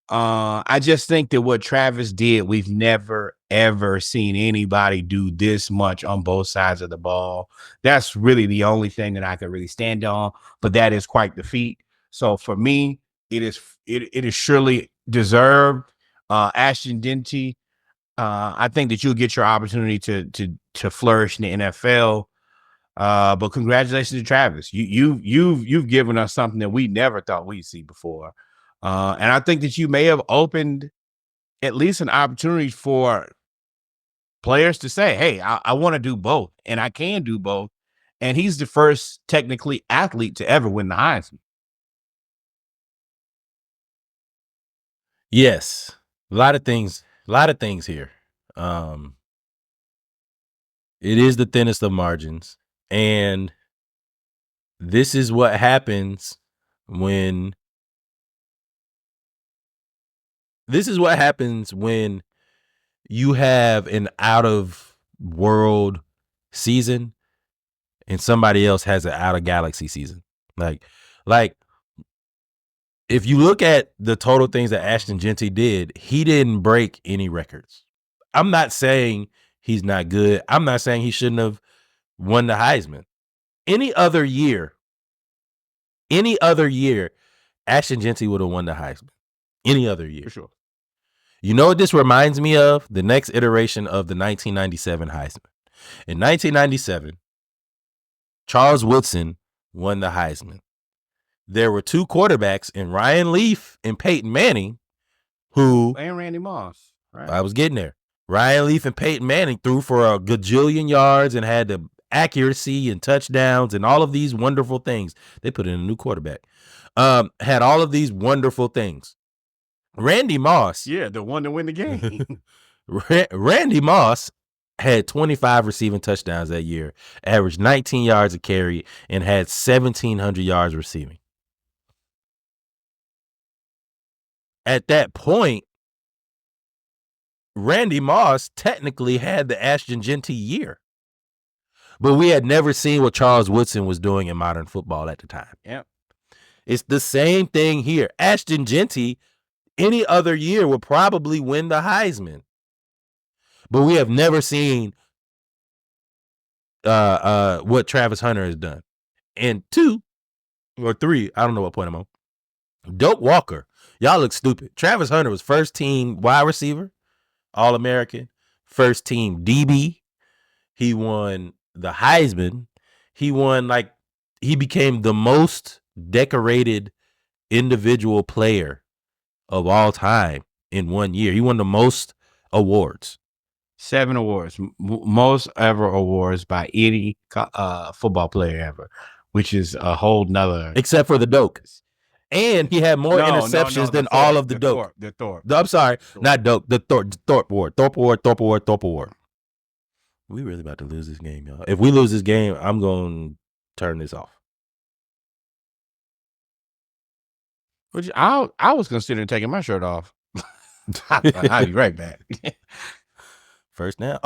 I just think that what Travis did, we've never ever seen anybody do this much on both sides of the ball. That's really the only thing that I could really stand on, but that is quite the feat. So for me, it is surely deserved. Ashton Denty, I think that you'll get your opportunity to flourish in the NFL. But congratulations to Travis. You've given us something that we never thought we'd see before. And I think that you may have opened at least an opportunity for players to say, hey, I want to do both, and I can do both. And he's the first technically athlete to ever win the Heisman. Yes. A lot of things here. It is the thinnest of margins. And this is what happens when you have an out of world season and somebody else has an out of galaxy season. Like if you look at the total things that Ashton Genty did, he didn't break any records. I'm not saying he's not good. I'm not saying he shouldn't have won the Heisman. Any other year, Ashton Genty would have won the Heisman. Any other year. For sure. You know what this reminds me of? The next iteration of the 1997 Heisman. In 1997, Charles Woodson won the Heisman. There were two quarterbacks in Ryan Leaf and Peyton Manning and Randy Moss. Right? I was getting there. Ryan Leaf and Peyton Manning threw for a gajillion yards and had the accuracy and touchdowns and all of these wonderful things. They put in a new quarterback. Had all of these wonderful things. Randy Moss. Yeah, the one to win the game. Randy Moss had 25 receiving touchdowns that year, averaged 19 yards a carry, and had 1,700 yards receiving. At that point, Randy Moss technically had the Ashton Genty year. But we had never seen what Charles Woodson was doing in modern football at the time. Yep. It's the same thing here. Ashton Genty, any other year, would probably win the Heisman. But we have never seen what Travis Hunter has done. And 2 or 3, I don't know what point I'm on. Doak Walker. Y'all look stupid. Travis Hunter was first team wide receiver, All-American, first team DB. He won the Heisman. He became the most decorated individual player of all time in 1 year. He won the most awards. 7 awards, most ever awards by any football player ever, which is a whole nother. Except for the Doak. And he had more interceptions than all of the Doak. The Thorpe. I'm sorry, not Doak. The Thorpe Award. We really about to lose this game, y'all. If we lose this game, I'm going to turn this off. Which I was considering taking my shirt off. I'll be right back. First down.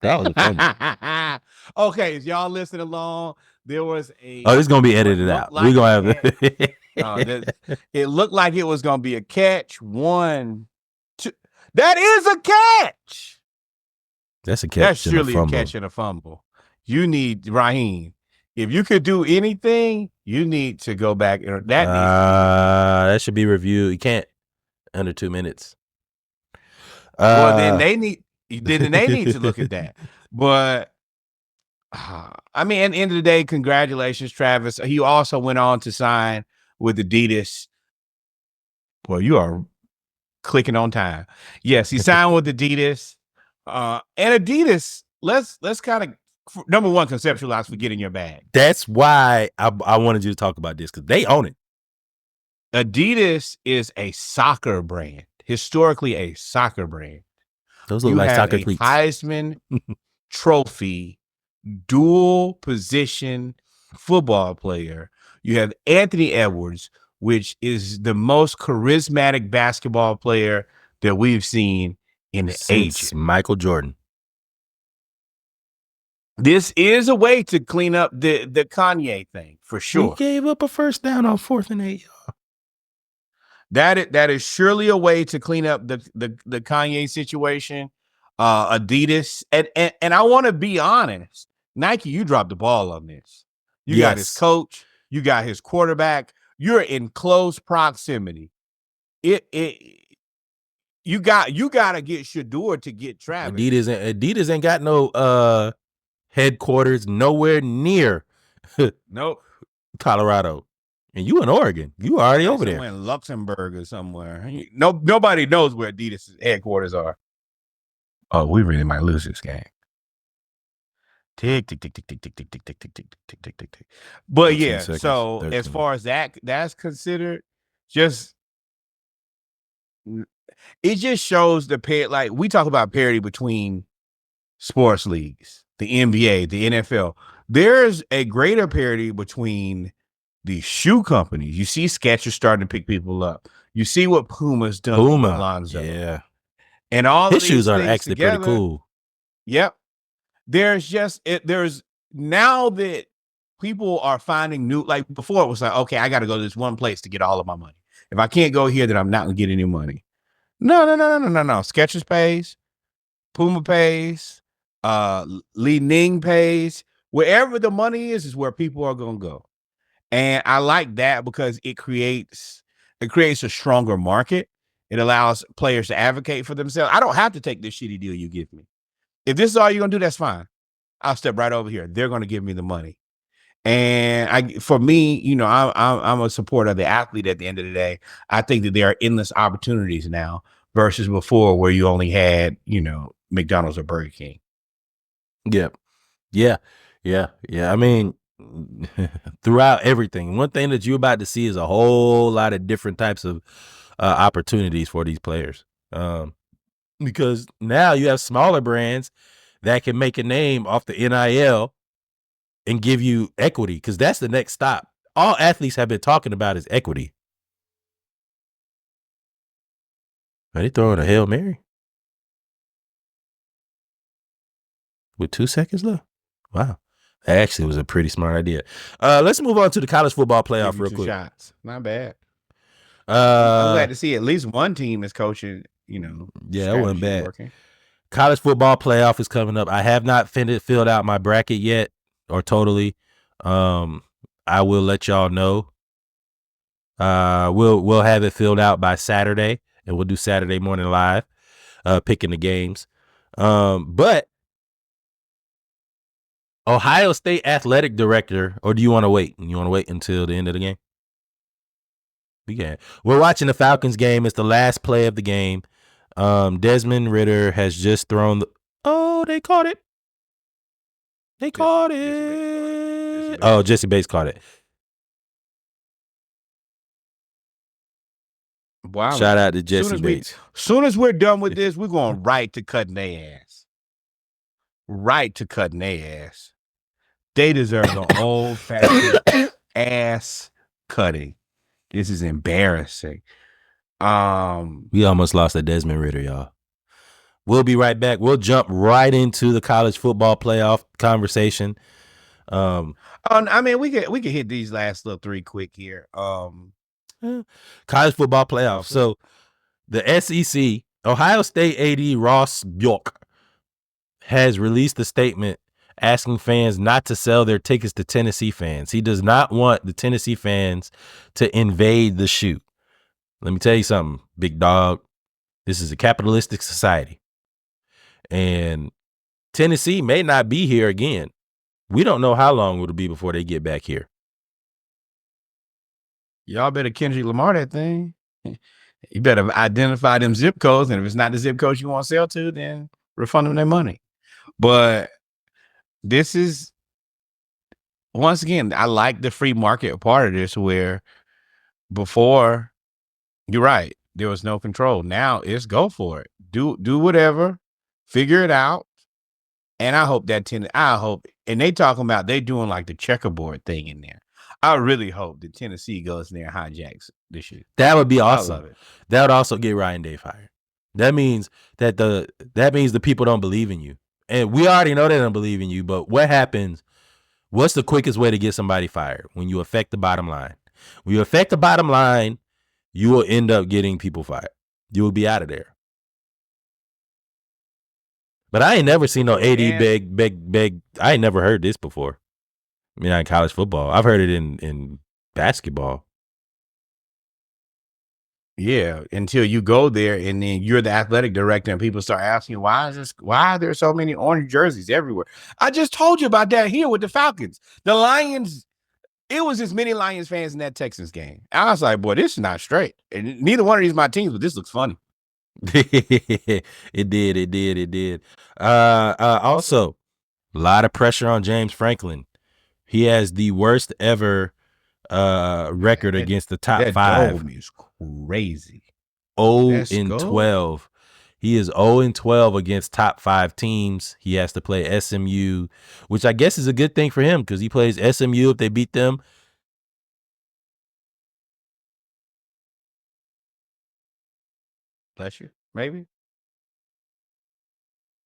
That was a fun. Okay, as y'all listening along, there was a. Oh, this is gonna be edited out. We're gonna have. It looked like it was gonna be a catch. 1, 2. That is a catch. That's a catch. That's surely a catch and a fumble. You need Raheem. If you could do anything, you need to go back. That should be reviewed. You can't under 2 minutes. Well, then they need to look at that. But I mean, at the end of the day, congratulations, Travis. He also went on to sign with Adidas. Well, you are clicking on time. Yes, he signed with Adidas. And Adidas, let's kind of number one, conceptualize for getting your bag. That's why I wanted you to talk about this, because they own it. Adidas is a soccer brand, historically a soccer brand. Those look like soccer cleats. Heisman Trophy, dual position football player. You have Anthony Edwards, which is the most charismatic basketball player that we've seen in the ages. Michael Jordan. This is a way to clean up the Kanye thing for We sure. gave up a first down on 4th and 8. That is surely a way to clean up the Kanye situation. Adidas and I want to be honest, Nike, you dropped the ball on this. You got his Yes. coach, you got his quarterback. You're in close proximity. You got to get Shador to get Travis. Adidas ain't got no headquarters nowhere near Nope. Colorado. And you in Oregon. You already over there. Somewhere in Luxembourg or somewhere. Nobody knows where Adidas headquarters are. Oh, we really might lose this game. Tick, tick, tick, tick, tick, tick, tick, tick, tick, tick, tick, tick, tick, tick, tick. But yeah, seconds, so 13. as far as that's considered, just it just shows the pair. Like we talk about parity between sports leagues, the NBA, the NFL. There's a greater parity between the shoe companies. You see Skechers starting to pick people up. You see what Puma's done with Alonzo. Yeah. And all his of shoes these are things actually together, pretty cool. Yep. There's now that people are finding new, like before it was like, okay, I got to go to this one place to get all of my money. If I can't go here, then I'm not going to get any money. No. Skechers pays, Puma pays, Li Ning pays. Wherever the money is where people are going to go. And I like that because it creates a stronger market. It allows players to advocate for themselves. I don't have to take this shitty deal you give me. If this is all you're going to do, that's fine. I'll step right over here. They're going to give me the money. And for me, I'm a supporter of the athlete at the end of the day. I think that there are endless opportunities now versus before where you only had, McDonald's or Burger King. Yep. Yeah. I mean, throughout everything, one thing that you're about to see is a whole lot of different types of opportunities for these players. Because now you have smaller brands that can make a name off the NIL and give you equity, because that's the next stop. All athletes have been talking about is equity. Are they throwing a Hail Mary with 2 seconds left? Wow. That actually was a pretty smart idea. Let's move on to the college football playoff real quick. Shots. Not bad. I'm glad to see at least one team is coaching, Yeah, that wasn't bad. Working. College football playoff is coming up. I have not filled out my bracket yet, or totally. I will let y'all know. We'll have it filled out by Saturday, and we'll do Saturday morning live, picking the games. But Ohio State athletic director, or do you want to wait? You want to wait until the end of the game? We can. We're watching the Falcons game. It's the last play of the game. Desmond Ridder has just thrown the. Oh, they caught it. They caught it. Jesse Bates caught it. Wow. Shout out to Jesse Bates. Soon as we're done with this, we're going right to cutting their ass. Right to cutting their ass. They deserve an old-fashioned ass cutting. This is embarrassing. We almost lost a Desmond Ridder, y'all. We'll be right back. We'll jump right into the college football playoff conversation. I mean, we could hit these last little three quick here. College football playoff. So the SEC, Ohio State AD Ross Bjork has released a statement asking fans not to sell their tickets to Tennessee fans. He does not want the Tennessee fans to invade the shoot. Let me tell you something, big dog. This is a capitalistic society. And Tennessee may not be here again. We don't know how long it'll be before they get back here. Y'all better Kendrick Lamar that thing. You better identify them zip codes. And if it's not the zip codes you want to sell to, then refund them their money. But this is, once again, I like the free market part of this, where before, you're right, there was no control. Now it's go for it. Do whatever, figure it out. And I hope and they talking about they doing like the checkerboard thing in there. I really hope that Tennessee goes in there and hijacks this shit. That would be awesome. I love it. That would also get Ryan Day fired. That means that the people don't believe in you. And we already know they don't believe in you, but what happens? What's the quickest way to get somebody fired? When you affect the bottom line. When you affect the bottom line, you will end up getting people fired. You will be out of there. But I ain't never seen no AD beg. I ain't never heard this before. I mean, in college football. I've heard it in basketball. Yeah, until you go there and then you're the athletic director and people start asking, why are there so many orange jerseys everywhere? I just told you about that here with the Falcons. The Lions, it was as many Lions fans in that Texans game. I was like, boy, this is not straight. And neither one of these my teams, but this looks funny. It did. Also, a lot of pressure on James Franklin. He has the worst ever record against the top that 5. Dome is crazy. 0-12. He is 0-12 against top 5 teams. He has to play SMU, which I guess is a good thing for him because he plays SMU. If they beat them, bless you, maybe.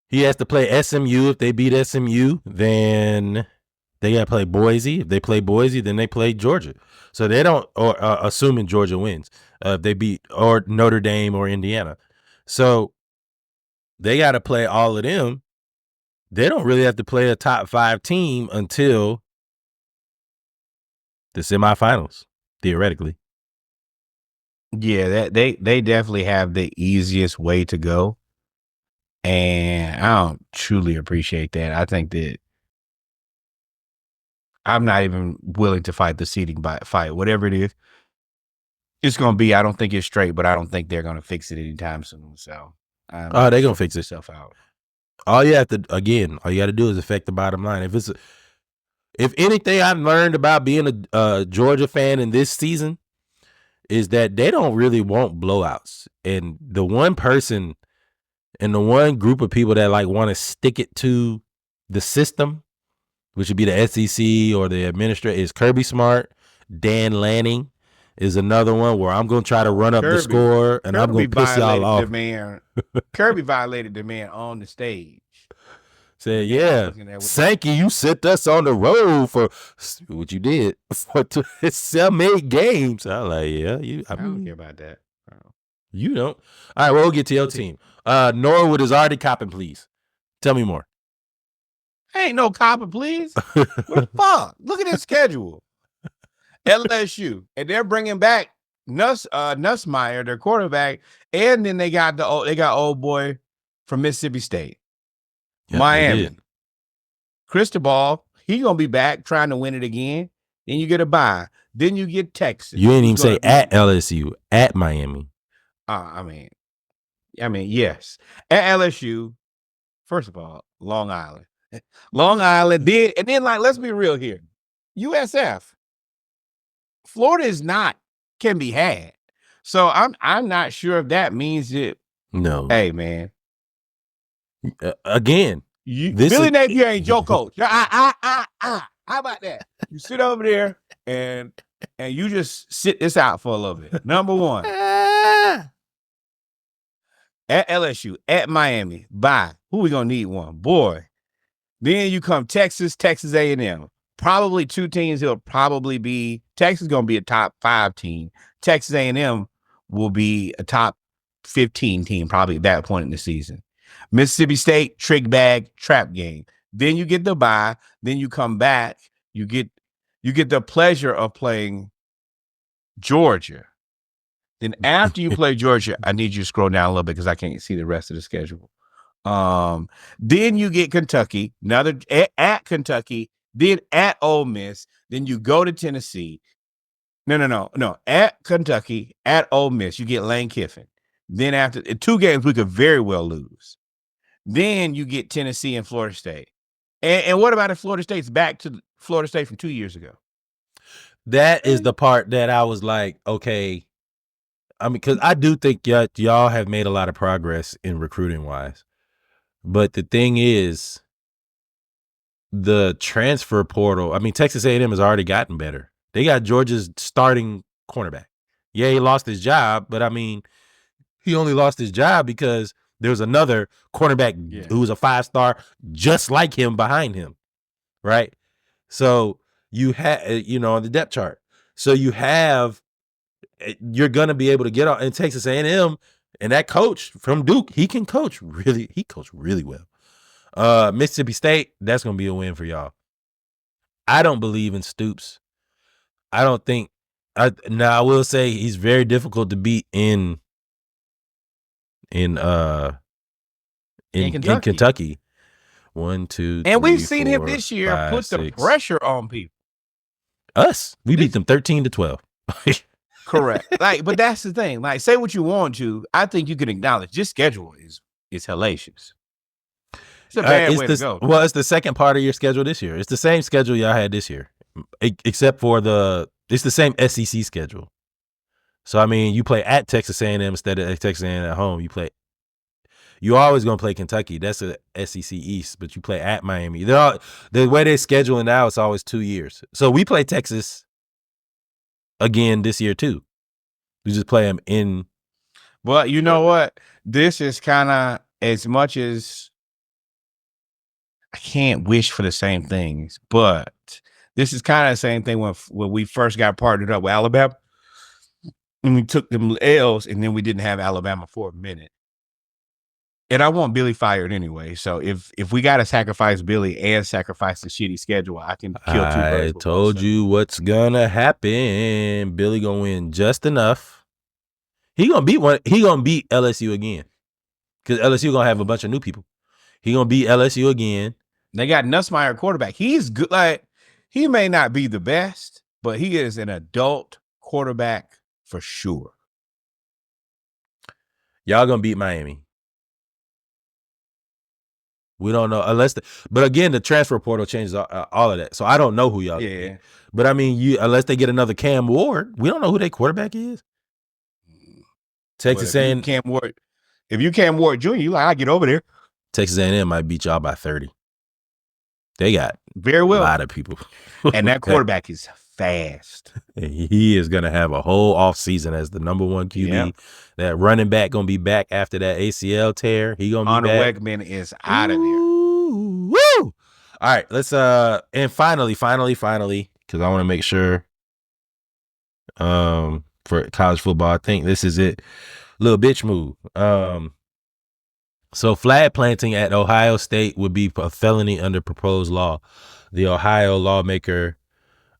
he has to play SMU. If they beat SMU, then they got to play Boise. If they play Boise, then they play Georgia. So they don't, or assuming Georgia wins, if they beat or Notre Dame or Indiana. So they got to play all of them. They don't really have to play a top 5 team until the semifinals, theoretically. Yeah, that they definitely have the easiest way to go. And I don't truly appreciate that. I think that I'm not even willing to fight the seeding fight, whatever it is. It's going to be, I don't think it's straight, but I don't think they're going to fix it anytime soon. So, they're going to fix itself out. All you got to do is affect the bottom line. If anything I've learned about being a Georgia fan in this season is that they don't really want blowouts. And the one person and the one group of people that like want to stick it to the system, which would be the SEC or the administrator, is Kirby Smart. Dan Lanning is another one where I'm going to try to run up the score and I'm going to piss y'all off. Kirby violated the man on the stage. Said, yeah, Sankey, you sent us on the road for what you did for 7-8 games. I was like, yeah, I don't care about that. You don't. All right, we'll get to your team. Norwood is already copping, please. Tell me more. Ain't no copping, please. What the fuck? Look at his schedule. LSU, and they're bringing back Nussmeier, their quarterback, and then they got old boy from Mississippi State. Yep, Miami. Cristobal, he gonna be back trying to win it again. Then you get a bye. Then you get Texas. You didn't even say at LSU, at Miami. I mean, yes. At LSU, first of all, Long Island. Then like, let's be real here. USF. Florida can be had. So I'm not sure if that means it. No. Hey, man. Again, Billy Napier ain't your coach. How about that? You sit over there and you just sit this out for a little bit. Number one. At LSU, at Miami, bye. Who we gonna need one? Boy. Then you come Texas A&M. Probably 2 teams. It'll probably be Texas going to be a top 5 team. Texas A&M will be a top 15 team probably at that point in the season. Mississippi State, trick bag, trap game. Then you get the bye. Then you come back. You get the pleasure of playing Georgia. Then after you play Georgia, I need you to scroll down a little bit because I can't see the rest of the schedule. Then you get Kentucky, another at Kentucky. Then at Ole Miss, then you go to Tennessee. No. At Kentucky, at Ole Miss, you get Lane Kiffin. Then after 2 games, we could very well lose. Then you get Tennessee and Florida State. And what about if Florida State's back to Florida State from 2 years ago? That is the part that I was like, okay. I mean, because I do think y'all have made a lot of progress in recruiting wise. But the thing is, the transfer portal, I mean, Texas A&M has already gotten better. They got Georgia's starting cornerback. Yeah, he lost his job, but I mean, he only lost his job because There was another cornerback who was a 5-star just like him behind him, right? So you have, on the depth chart. So you're going to be able to get on. And Texas A&M and that coach from Duke, he coached really well. Mississippi State, that's going to be a win for y'all. I don't believe in Stoops. I don't think. Now I will say he's very difficult to beat in Kentucky. 1, 2, 3, and we've seen 4, him this year 5, put 6. the pressure on people. We beat them 13-12. Correct. But that's the thing. Like, say what you want to. I think you can acknowledge this schedule is hellacious. It's a bad way to go. Well, it's the second part of your schedule this year. It's the same schedule y'all had this year, except for it's the same SEC schedule. So I mean, you play at Texas A&M instead of Texas A&M at home. You're always going to play Kentucky. That's a SEC East, but you play at Miami. The way they're scheduling now, it's always 2 years. So we play Texas again this year too. We just play them in. Well, you know what? This is kind of, as much as I can't wish for the same things, but this is kind of the same thing when we first got partnered up with Alabama, and we took them L's, and then we didn't have Alabama for a minute. And I want Billy fired anyway. So if we got to sacrifice Billy and sacrifice the shitty schedule, I can kill 2 birds. I told you what's gonna happen. Billy gonna win just enough. He gonna beat LSU again, because LSU gonna have a bunch of new people. He gonna beat LSU again. They got Nussmeier quarterback. He's good. Like, he may not be the best, but he is an adult quarterback for sure. Y'all gonna beat Miami. We don't know but again, the transfer portal changes all of that. So I don't know who y'all. Yeah. But I mean, unless they get another Cam Ward, we don't know who their quarterback is. Texas A&M. If you Cam Ward Jr., you like, I get over there. Texas A&M might beat y'all by 30. They got very well a lot of people, and that quarterback is fast. He is gonna have a whole offseason as the number 1 QB. Yep. That running back gonna be back after that ACL tear. He gonna be back. Wegman is out of there. Woo! All right, let's and finally, because I want to make sure for college football, I think this is it. Little bitch move. So flag planting at Ohio State would be a felony under proposed law. The Ohio lawmaker,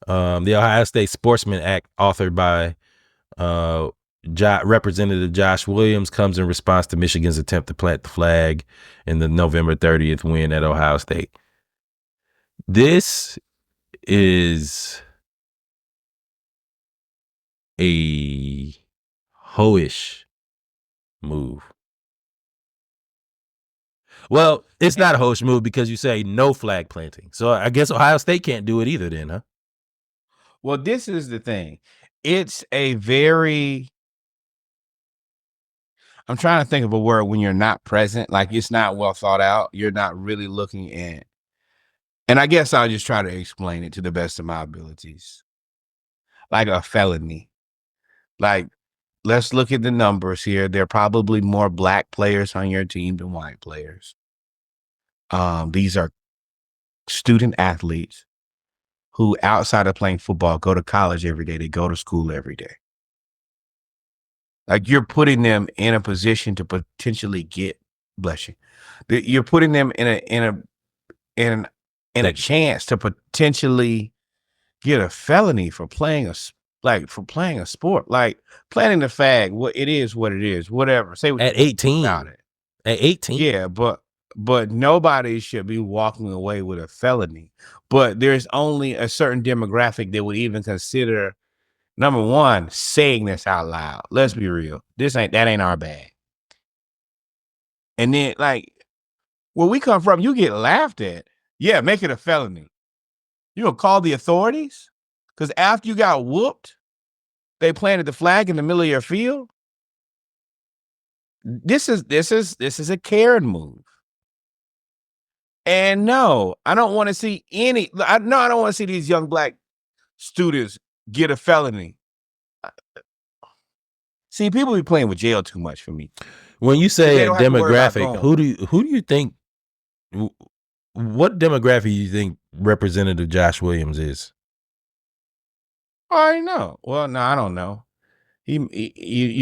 the Ohio State Sportsman Act, authored by Representative Josh Williams, comes in response to Michigan's attempt to plant the flag in the November 30th win at Ohio State. This is a hoish move. Well, it's not a hoish move because you say no flag planting. So I guess Ohio State can't do it either then, huh? Well, this is the thing. It's a very, I'm trying to think of a word when you're not present, like it's not well thought out. You're not really looking at, and I guess I'll just try to explain it to the best of my abilities. Like a felony. Like, let's look at the numbers here. There are probably more black players on your team than white players. These are student athletes who, outside of playing football, go to college every day. They go to school every day. Like, you're putting them in a position to potentially get, bless you. You're putting them in a chance to potentially get a felony for playing a sport, like planting the flag. What it is, whatever. Say what at 18 about it. At 18, yeah, but nobody should be walking away with a felony. But there's only a certain demographic that would even consider, number one, saying this out loud. Let's be real. That ain't our bag. And then, like, where we come from, you get laughed at. Yeah, make it a felony. You gonna call the authorities? Because after you got whooped, they planted the flag in the middle of your field. This is a Karen move. And no, I don't want to see I don't want to see these young black students get a felony. See, people be playing with jail too much for me. When you say They a don't have to worry about demographic, going. who do you think? What demographic do you think Representative Josh Williams is? I know. Well, no, I don't know. You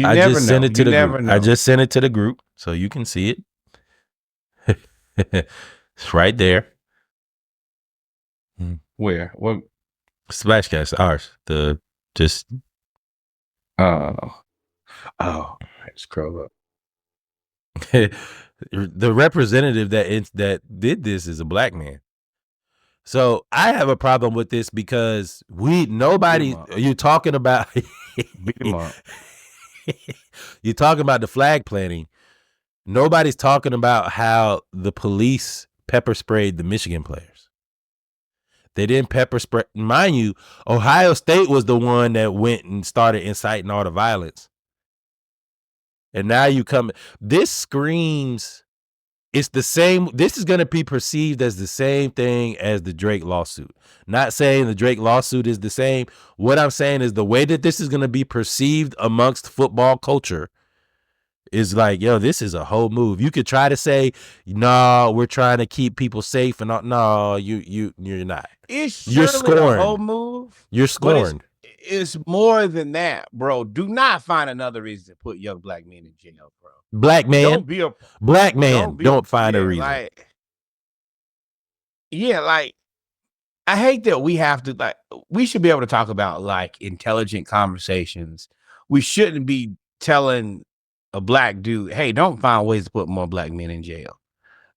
I never just sent know. it to You the never group. know. I just sent it to the group so you can see it. It's right there. Where? What? Splashcast, ours. The just Oh, I scroll up. the representative that did this is a black man. So I have a problem with this because nobody you're talking about Beat him up. you're talking about the flag planting. Nobody's talking about how the police pepper sprayed the Michigan players. They didn't pepper spray. Mind you, Ohio State was the one that went and started inciting all the violence. And now you come. This screams. It's the same. This is going to be perceived as the same thing as the Drake lawsuit. Not saying the Drake lawsuit is the same. What I'm saying is the way that this is going to be perceived amongst football culture is like, yo, this is a whole move. You could try to say, no, we're trying to keep people safe, and all. No, you're not. You're scorned. A whole move. You're scorned. It's more than that, bro. Do not find another reason to put young black men in jail, bro. Black man, don't find a reason. I hate that we have to we should be able to talk about like intelligent conversations. We shouldn't be telling a black dude, hey, don't find ways to put more black men in jail.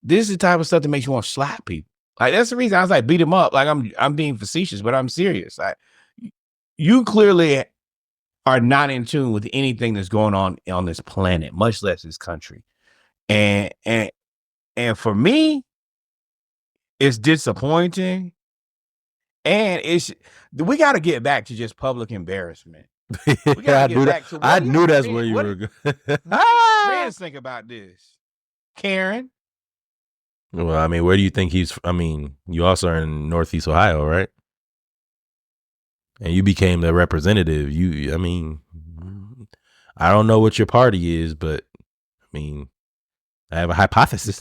This is the type of stuff that makes you want to slap people. Like, that's the reason I was like, beat him up. Like, I'm being facetious, but I'm serious. You clearly are not in tune with anything that's going on this planet, much less this country. And for me, it's disappointing. And we got to get back to just public embarrassment. We got to get back to I knew that's where you were going. Friends think about this. Karen. Well, I mean, where do you think you also are in Northeast Ohio, right? And you became the representative. I don't know what your party is, but I have a hypothesis.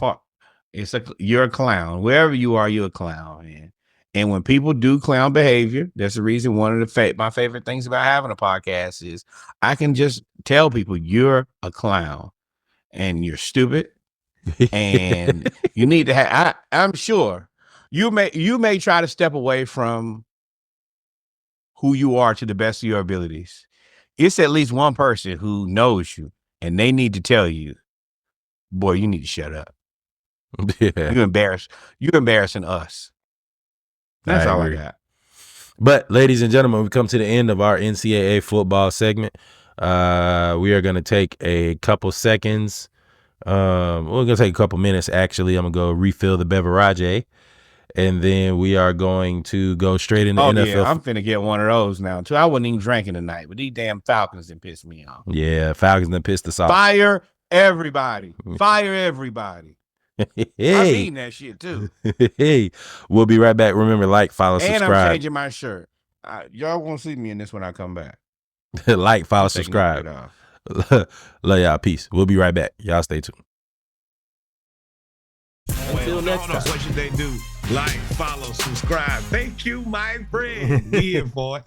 You're a clown. Wherever you are, you're a clown, man. And when people do clown behavior, that's the reason one of my favorite things about having a podcast is I can just tell people you're a clown and you're stupid. And you need to have, I'm sure you may try to step away from who you are to the best of your abilities. It's at least one person who knows you and they need to tell you, boy, you need to shut up. Yeah. You're embarrassing us. That's all I got. But ladies and gentlemen, we come to the end of our NCAA football segment. We are going to take a couple seconds. We're going to take a couple minutes, actually. I'm going to go refill the beverage. And then we are going to go straight into NFL. Yeah, I'm finna get one of those now, too. I wasn't even drinking tonight, but these damn Falcons done pissed me off. Yeah, Falcons done pissed us off. Fire everybody. Fire everybody. Hey. I mean that shit, too. Hey, we'll be right back. Remember, like, follow, subscribe. And I'm changing my shirt. Y'all won't see me in this when I come back. Like, follow, subscribe. Love y'all. Peace. We'll be right back. Y'all stay tuned. Until next time. What should they do? Like, follow, subscribe. Thank you, my friend. Be here for it.